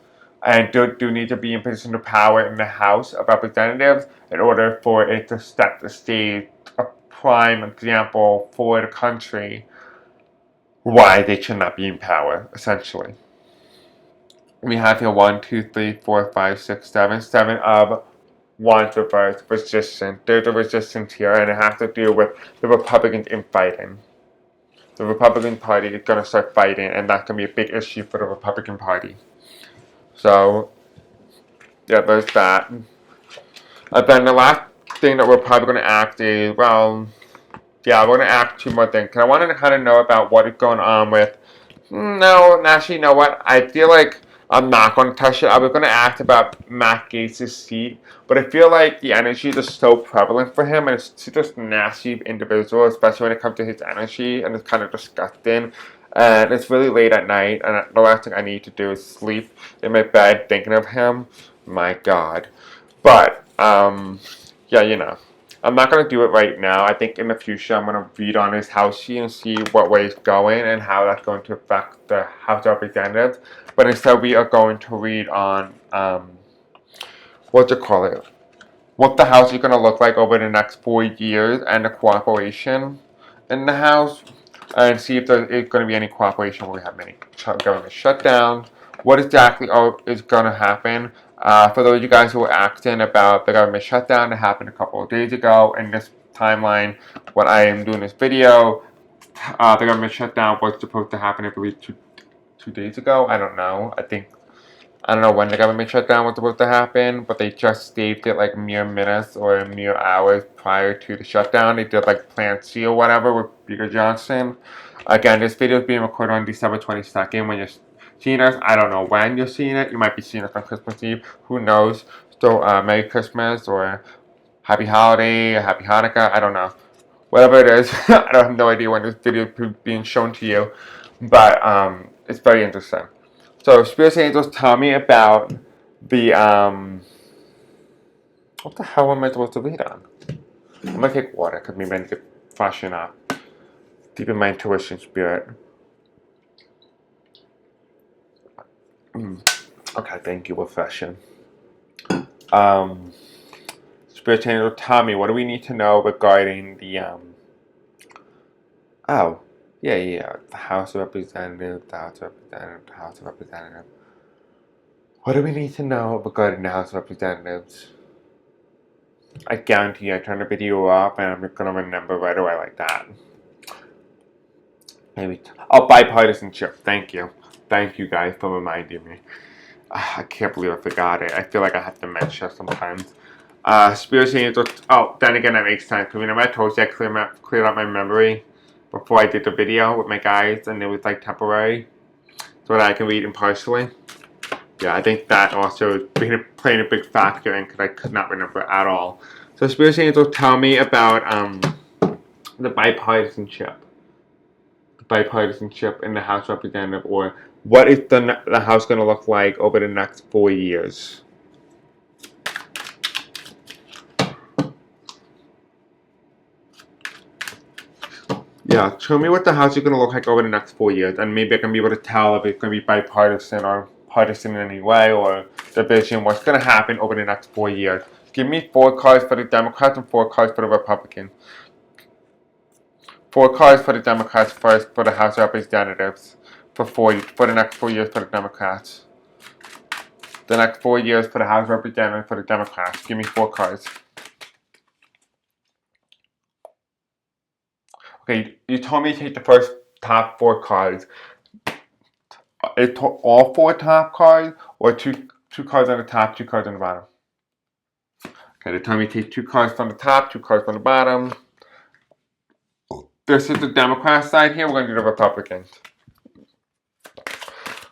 and do need to be in position of power in the House of Representatives in order for it to set the stage, a prime example for the country why they should not be in power, essentially. We have here 1, 2, 3, 4, 5, 6, 7. 7 of Wands reverse resistance. There's a resistance here, and it has to do with the Republicans infighting. The Republican Party is going to start fighting, and that's going to be a big issue for the Republican Party. So, yeah, there's that. And then the last thing that we're probably going to act is, we're going to act two more things. Because I wanted to kind of know about what is going on with. No, actually, you know what? I feel like I'm not going to touch it. I was going to ask about Matt Gaetz' seat, but I feel like the energy is just so prevalent for him, and it's just a nasty individual, especially when it comes to his energy, and it's kind of disgusting. And it's really late at night, and the last thing I need to do is sleep in my bed thinking of him. My God. But, yeah, I'm not going to do it right now. I think in the future I'm going to read on his house sheet and see what way it's going and how that's going to affect the House of Representatives. But instead we are going to read on, what the House is going to look like over the next 4 years and the cooperation in the House, and see if there is going to be any cooperation where we have many government shutdowns. What exactly is going to happen? For those of you guys who were asking about the government shutdown that happened a couple of days ago, in this timeline, when I am doing this video, the government shutdown was supposed to happen, I believe, two days ago. I don't know. I don't know when the government shutdown was supposed to happen, but they just staged it like mere minutes or mere hours prior to the shutdown. They did like Plan C or whatever with Speaker Johnson. Again, this video is being recorded on December 22nd. When you're seeing us, I don't know when you're seeing it. You might be seeing us on Christmas Eve. Who knows? So, Merry Christmas or Happy Holiday, Happy Hanukkah. I don't know. Whatever it is, I don't have no idea when this video is being shown to you. But it's very interesting. So, Spirit Angels, tell me about the, what the hell am I supposed to read on? I'm gonna take water, because maybe I need to freshen up. Deepen my intuition, Spirit. Okay, thank you, refreshing. Spirit Angels, tell me, what do we need to know regarding the, oh, Yeah. The House of Representatives, the House of Representatives, the House of Representatives. What do we need to know regarding the House of Representatives? I guarantee I turn the video off and I'm gonna remember right away like that. Maybe. Oh, bipartisanship. Thank you. Thank you guys for reminding me. I can't believe I forgot it. I feel like I have to mention sometimes. Spiritual angels. Oh, then again, that makes sense. Because remember I told you I cleared out my memory before I did the video with my guys, and it was like temporary, so that I can read impartially. Yeah, I think that also playing a big factor in because I could not remember at all. So spiritual angels tell me about the bipartisanship. Bipartisanship in the House of Representatives, or what is the House going to look like over the next 4 years? Yeah, show me what the House is going to look like over the next 4 years, and maybe I can be able to tell if it's going to be bipartisan or partisan in any way, or division, what's going to happen over the next 4 years. Give me 4 cards for the Democrats and 4 cards for the Republicans. 4 cards for the Democrats first for the House of Representatives for the next 4 years for the Democrats. The next 4 years for the House of Representatives for the Democrats. Give me 4 cards. Okay, you told me to take the first top 4 cards. All 4 top cards, or two cards on the top, 2 cards on the bottom? Okay, they told me to take 2 cards from the top, 2 cards from the bottom. This is the Democrat side here. We're going to do the Republicans.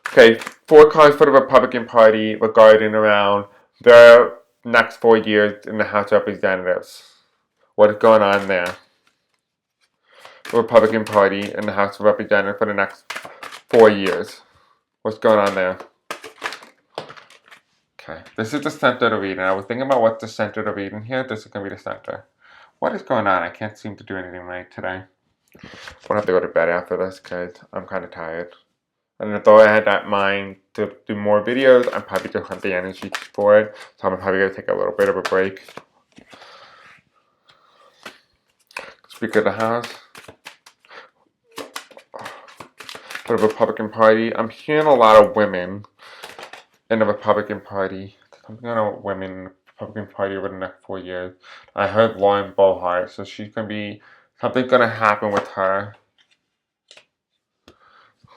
Okay, 4 cards for the Republican Party regarding around their next 4 years in the House of Representatives. What is going on there? The Republican Party in the House of Representatives for the next 4 years. What's going on there? Okay, this is the center of the reading. I was thinking about what's the center of the reading here. This is going to be the center. What is going on? I can't seem to do anything right today. I'll have to go to bed after this because I'm kind of tired. And although I had that mind to do more videos, I'm probably don't have the energy for it. So I'm probably going to take a little bit of a break. Speaker of the House. For the Republican Party, I'm hearing a lot of women in the Republican Party. Something about women in the Republican Party over the next 4 years. I heard Lauren Boebert, so she's going to be, something's going to happen with her.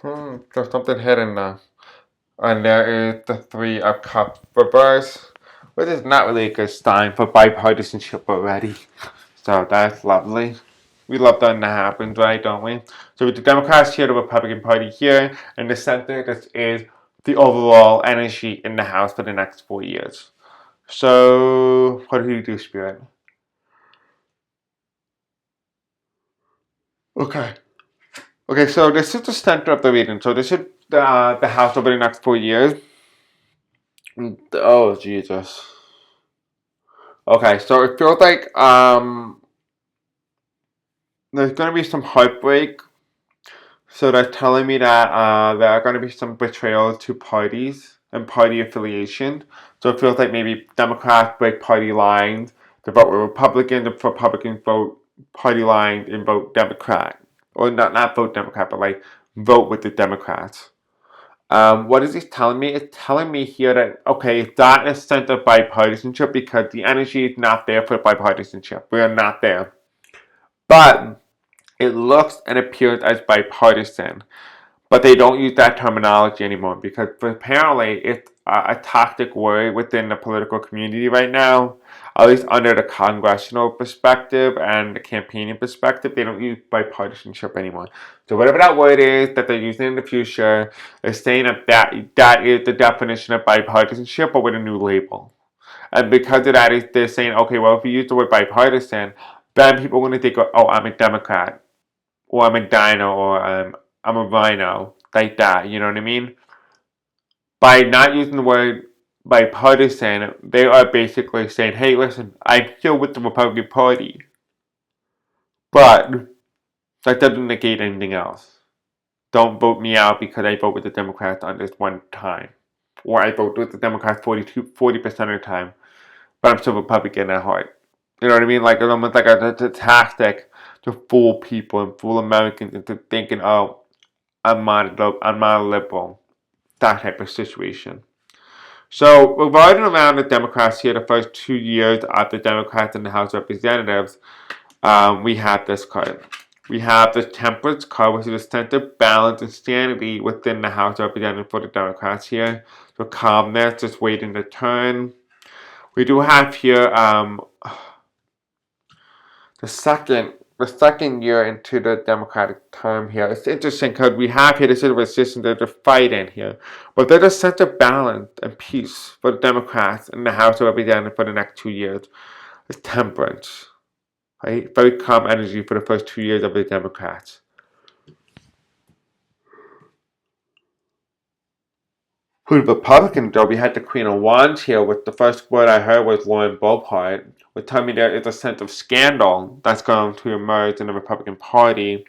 There's something hidden now. And there is the 3 of Cups reverse, which is not really a good sign for bipartisanship already. So that's lovely. We love that to happen, right, don't we? So with the Democrats here, the Republican Party here, and the center, this is the overall energy in the House for the next 4 years. So, what do you do, Spirit? Okay. Okay, so this is the center of the reading. So this is the House over the next 4 years. Oh, Jesus. Okay, so it feels like there's going to be some heartbreak. So they're telling me that there are going to be some betrayal to parties and party affiliation. So it feels like maybe Democrats break party lines to vote with Republicans, the Republicans vote party lines and vote Democrat. Or not vote Democrat, but like vote with the Democrats. What is this telling me? It's telling me here that, okay, it's not in a sense of bipartisanship because the energy is not there for bipartisanship. We are not there. But it looks and appears as bipartisan. But they don't use that terminology anymore because apparently it's a toxic word within the political community right now. At least under the congressional perspective and the campaigning perspective, they don't use bipartisanship anymore. So whatever that word is that they're using in the future, they're saying that is the definition of bipartisanship, but with a new label. And because of that, they're saying, okay, well, if we use the word bipartisan, then people are going to think, oh, I'm a Democrat, or I'm a dino, or I'm a rhino, like that, you know what I mean? By not using the word bipartisan, they are basically saying, hey, listen, I'm still with the Republican Party, but that doesn't negate anything else. Don't vote me out because I vote with the Democrats on this one time. Or I vote with the Democrats 40% of the time, but I'm still Republican at heart. You know what I mean? Like, it's almost like a tactic to fool people and fool Americans into thinking, oh, I'm not a liberal. That type of situation. So, regarding around the Democrats here, the first 2 years of the Democrats in the House of Representatives, we have this card. We have the temperance card, which is a sense of balance and sanity within the House of Representatives for the Democrats here. So calmness, just waiting to turn. We do have here the second year into the Democratic term here. It's interesting because we have here this sort of resistance, there's a fight in here. But there's a sense of balance and peace for the Democrats in the House of Representatives for the next 2 years. It's temperance. Right? Very calm energy for the first 2 years of the Democrats. For the Republicans, though, we had the Queen of Wands here, with the first word I heard was Lauren Boebert, which told me there is a sense of scandal that's going to emerge in the Republican Party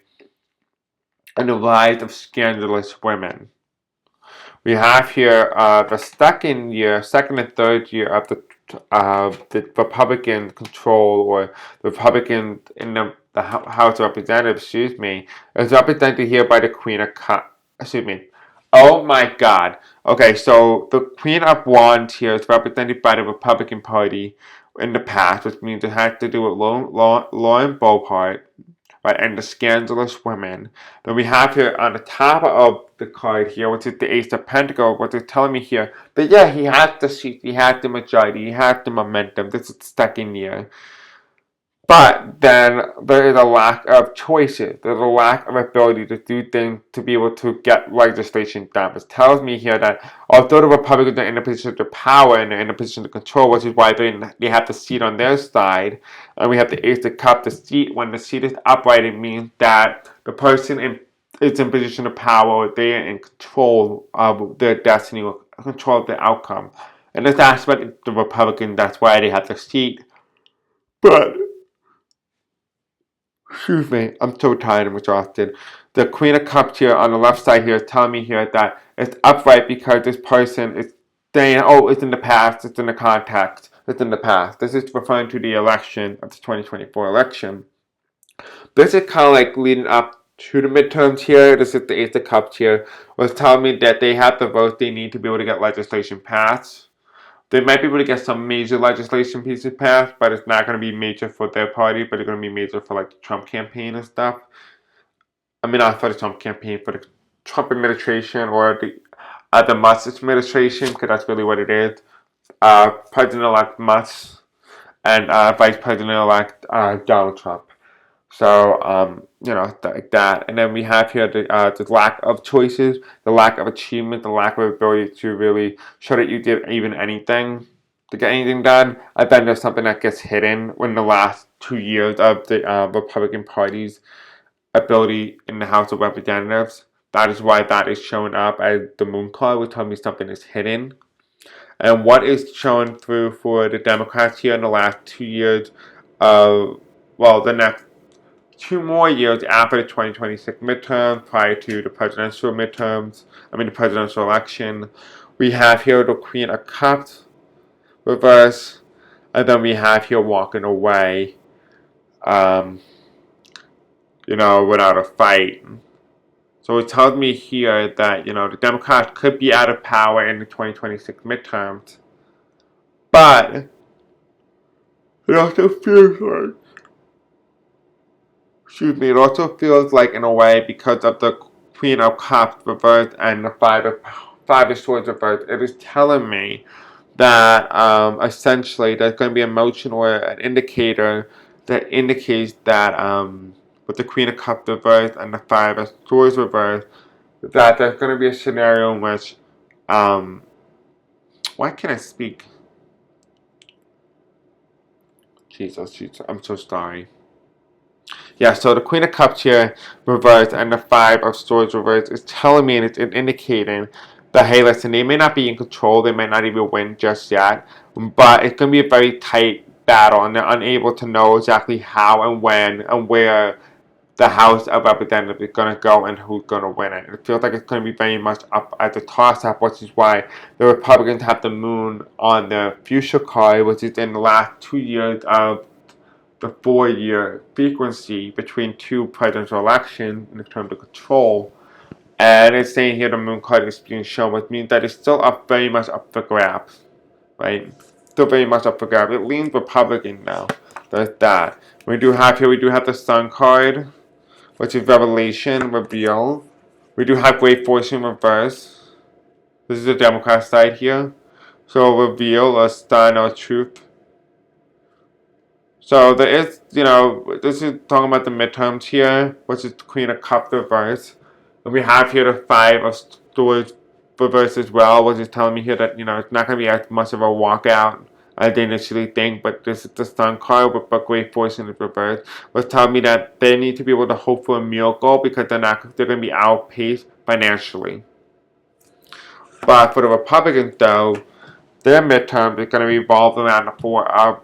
and the rise of scandalous women. We have here the second and third year of the Republican control, or the Republican in the House of Representatives, excuse me, is represented here by the Queen of Oh my God. Okay, so the Queen of Wands here is represented by the Republican Party in the past, which means it has to do with Lauren Boebert, right, and the scandalous women. Then we have here on the top of the card here, which is the Ace of Pentacles, what they're telling me here, that yeah, he has the seat, he has the majority, he has the momentum. This is the second year. But then there is a lack of choices. There's a lack of ability to do things to be able to get legislation done. It tells me here that although the Republicans are in a position of power and they're in a position of control, which is why they have the seat on their side, and we have the Ace of Cups, the seat, when the seat is upright, it means that the person is in position of power, they are in control of their destiny, or control of the outcome. And this aspect, the Republicans, that's why they have the seat. But excuse me, I'm so tired and exhausted. The Queen of Cups here on the left side here is telling me here that it's upright because this person is saying, oh, it's in the past, it's in the context, it's in the past. This is referring to the election of the 2024 election. This is kind of like leading up to the midterms here. This is the Ace of Cups here. Was telling me that they have the votes they need to be able to get legislation passed. They might be able to get some major legislation pieces passed, but it's not going to be major for their party, but it's going to be major for like the Trump campaign and stuff. I mean, not for the Trump campaign, for the Trump administration, or the Musk administration, because that's really what it is. President-elect Musk and Vice President-elect Donald Trump. So, like that. And then we have here the lack of choices, the lack of achievement, the lack of ability to really show that you did even anything to get anything done. And then there's something that gets hidden in the last 2 years of the Republican Party's ability in the House of Representatives. That is why that is showing up as the moon card, which tells me something is hidden. And what is shown through for the Democrats here in the last 2 years of, well, the next 2 more years after the 2026 midterm, prior to the presidential the presidential election. We have here the Queen of Cups reverse, and then we have here walking away, without a fight. So it tells me here that, the Democrats could be out of power in the 2026 midterms, but it also feels like it also feels like, in a way, because of the Queen of Cups reversed and the Five of Swords reversed, it is telling me that essentially there's going to be a motion or an indicator that indicates that with the Queen of Cups reversed and the Five of Swords reversed, that there's going to be a scenario in which, why can't I speak? Jesus, I'm so sorry. Yeah, so the Queen of Cups here reversed and the Five of Swords reversed is telling me, and it's indicating that, hey, listen, they may not be in control, they might not even win just yet, but it's going to be a very tight battle, and they're unable to know exactly how and when and where the House of Representatives is going to go and who's going to win it. It feels like it's going to be very much up at the toss-up, which is why the Republicans have the moon on the future card, which is in the last 2 years of the 4-year frequency between two presidential elections in terms of control. And it's saying here the moon card is being shown, which means that it's still up very much up for grabs, right? Still very much up for grabs. It leans Republican now. There's that. We do have the Sun card, which is Revelation, Reveal. We do have Great Fortune Reverse. This is the Democrat side here. So Reveal, a Sun or Truth. So there is, this is talking about the midterms here, which is Queen of Cups reverse. And we have here the Five of Swords reverse as well, which is telling me here that, it's not going to be as much of a walkout as they initially think, but this is the Sun card with a Great Fortune is reverse, which tells me that they need to be able to hope for a miracle because they're going to be outpaced financially. But for the Republicans, though, their midterm is going to revolve around the Four of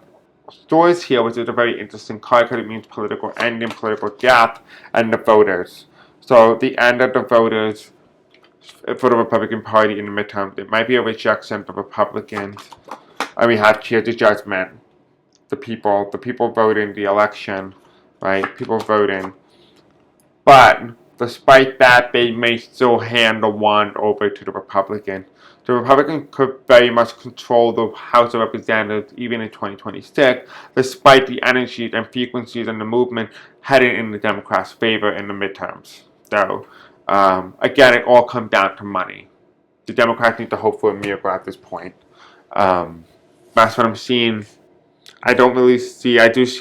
Swords here, which is a very interesting card because it means political ending, political death, and the voters. So the end of the voters for the Republican Party in the midterm, it might be a rejection of the Republicans. And we have here the judgment. The people voting the election, right? People voting. But despite that, they may still hand the wand over to the Republican. The Republican could very much control the House of Representatives even in 2026, despite the energies and frequencies and the movement heading in the Democrats' favor in the midterms. So, again, it all comes down to money. The Democrats need to hope for a miracle at this point. That's what I'm seeing. I do see,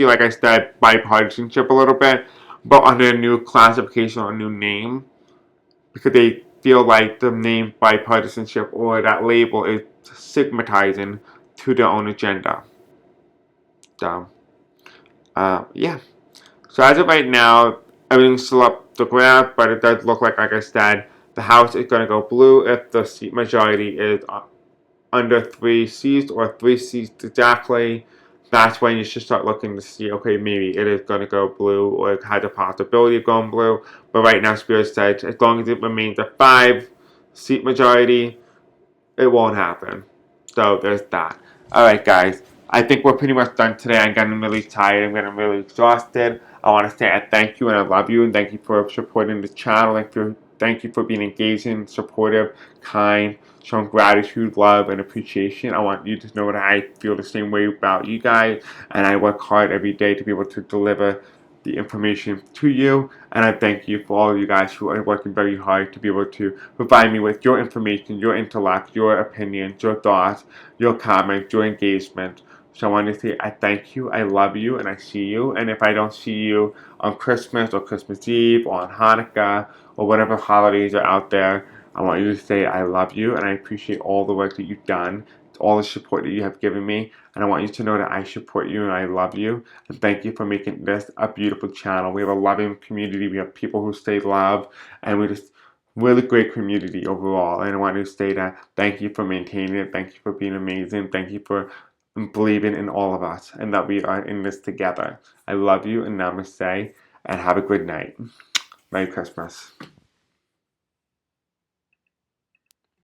like I said, bipartisanship a little bit, but under a new classification or a new name, because they feel like the name bipartisanship or that label is stigmatizing to their own agenda. So, yeah. So as of right now, everything's still up the graph, but it does look like I said, the House is going to go blue if the seat majority is under 3 seats or 3 seats exactly. That's when you should start looking to see, okay, maybe it is going to go blue or it has a possibility of going blue. But right now, Spirit said, as long as it remains a 5-seat majority, it won't happen. So there's that. Alright, guys. I think we're pretty much done today. I'm getting really tired. I'm getting really exhausted. I want to say I thank you and I love you and thank you for supporting the channel. Thank you for being engaging, supportive, kind, showing gratitude, love, and appreciation. I want you to know that I feel the same way about you guys, and I work hard every day to be able to deliver the information to you, and I thank you for all of you guys who are working very hard to be able to provide me with your information, your intellect, your opinions, your thoughts, your comments, your engagement. So I want to say I thank you, I love you, and I see you. And if I don't see you on Christmas or Christmas Eve or on Hanukkah or whatever holidays are out there, I want you to say I love you and I appreciate all the work that you've done, all the support that you have given me, and I want you to know that I support you and I love you. And thank you for making this a beautiful channel. We have a loving community. We have people who stay love, and we just really great community overall. And I want to say that thank you for maintaining it. Thank you for being amazing. Thank you for believing in all of us and that we are in this together. I love you and namaste and have a good night. Merry Christmas.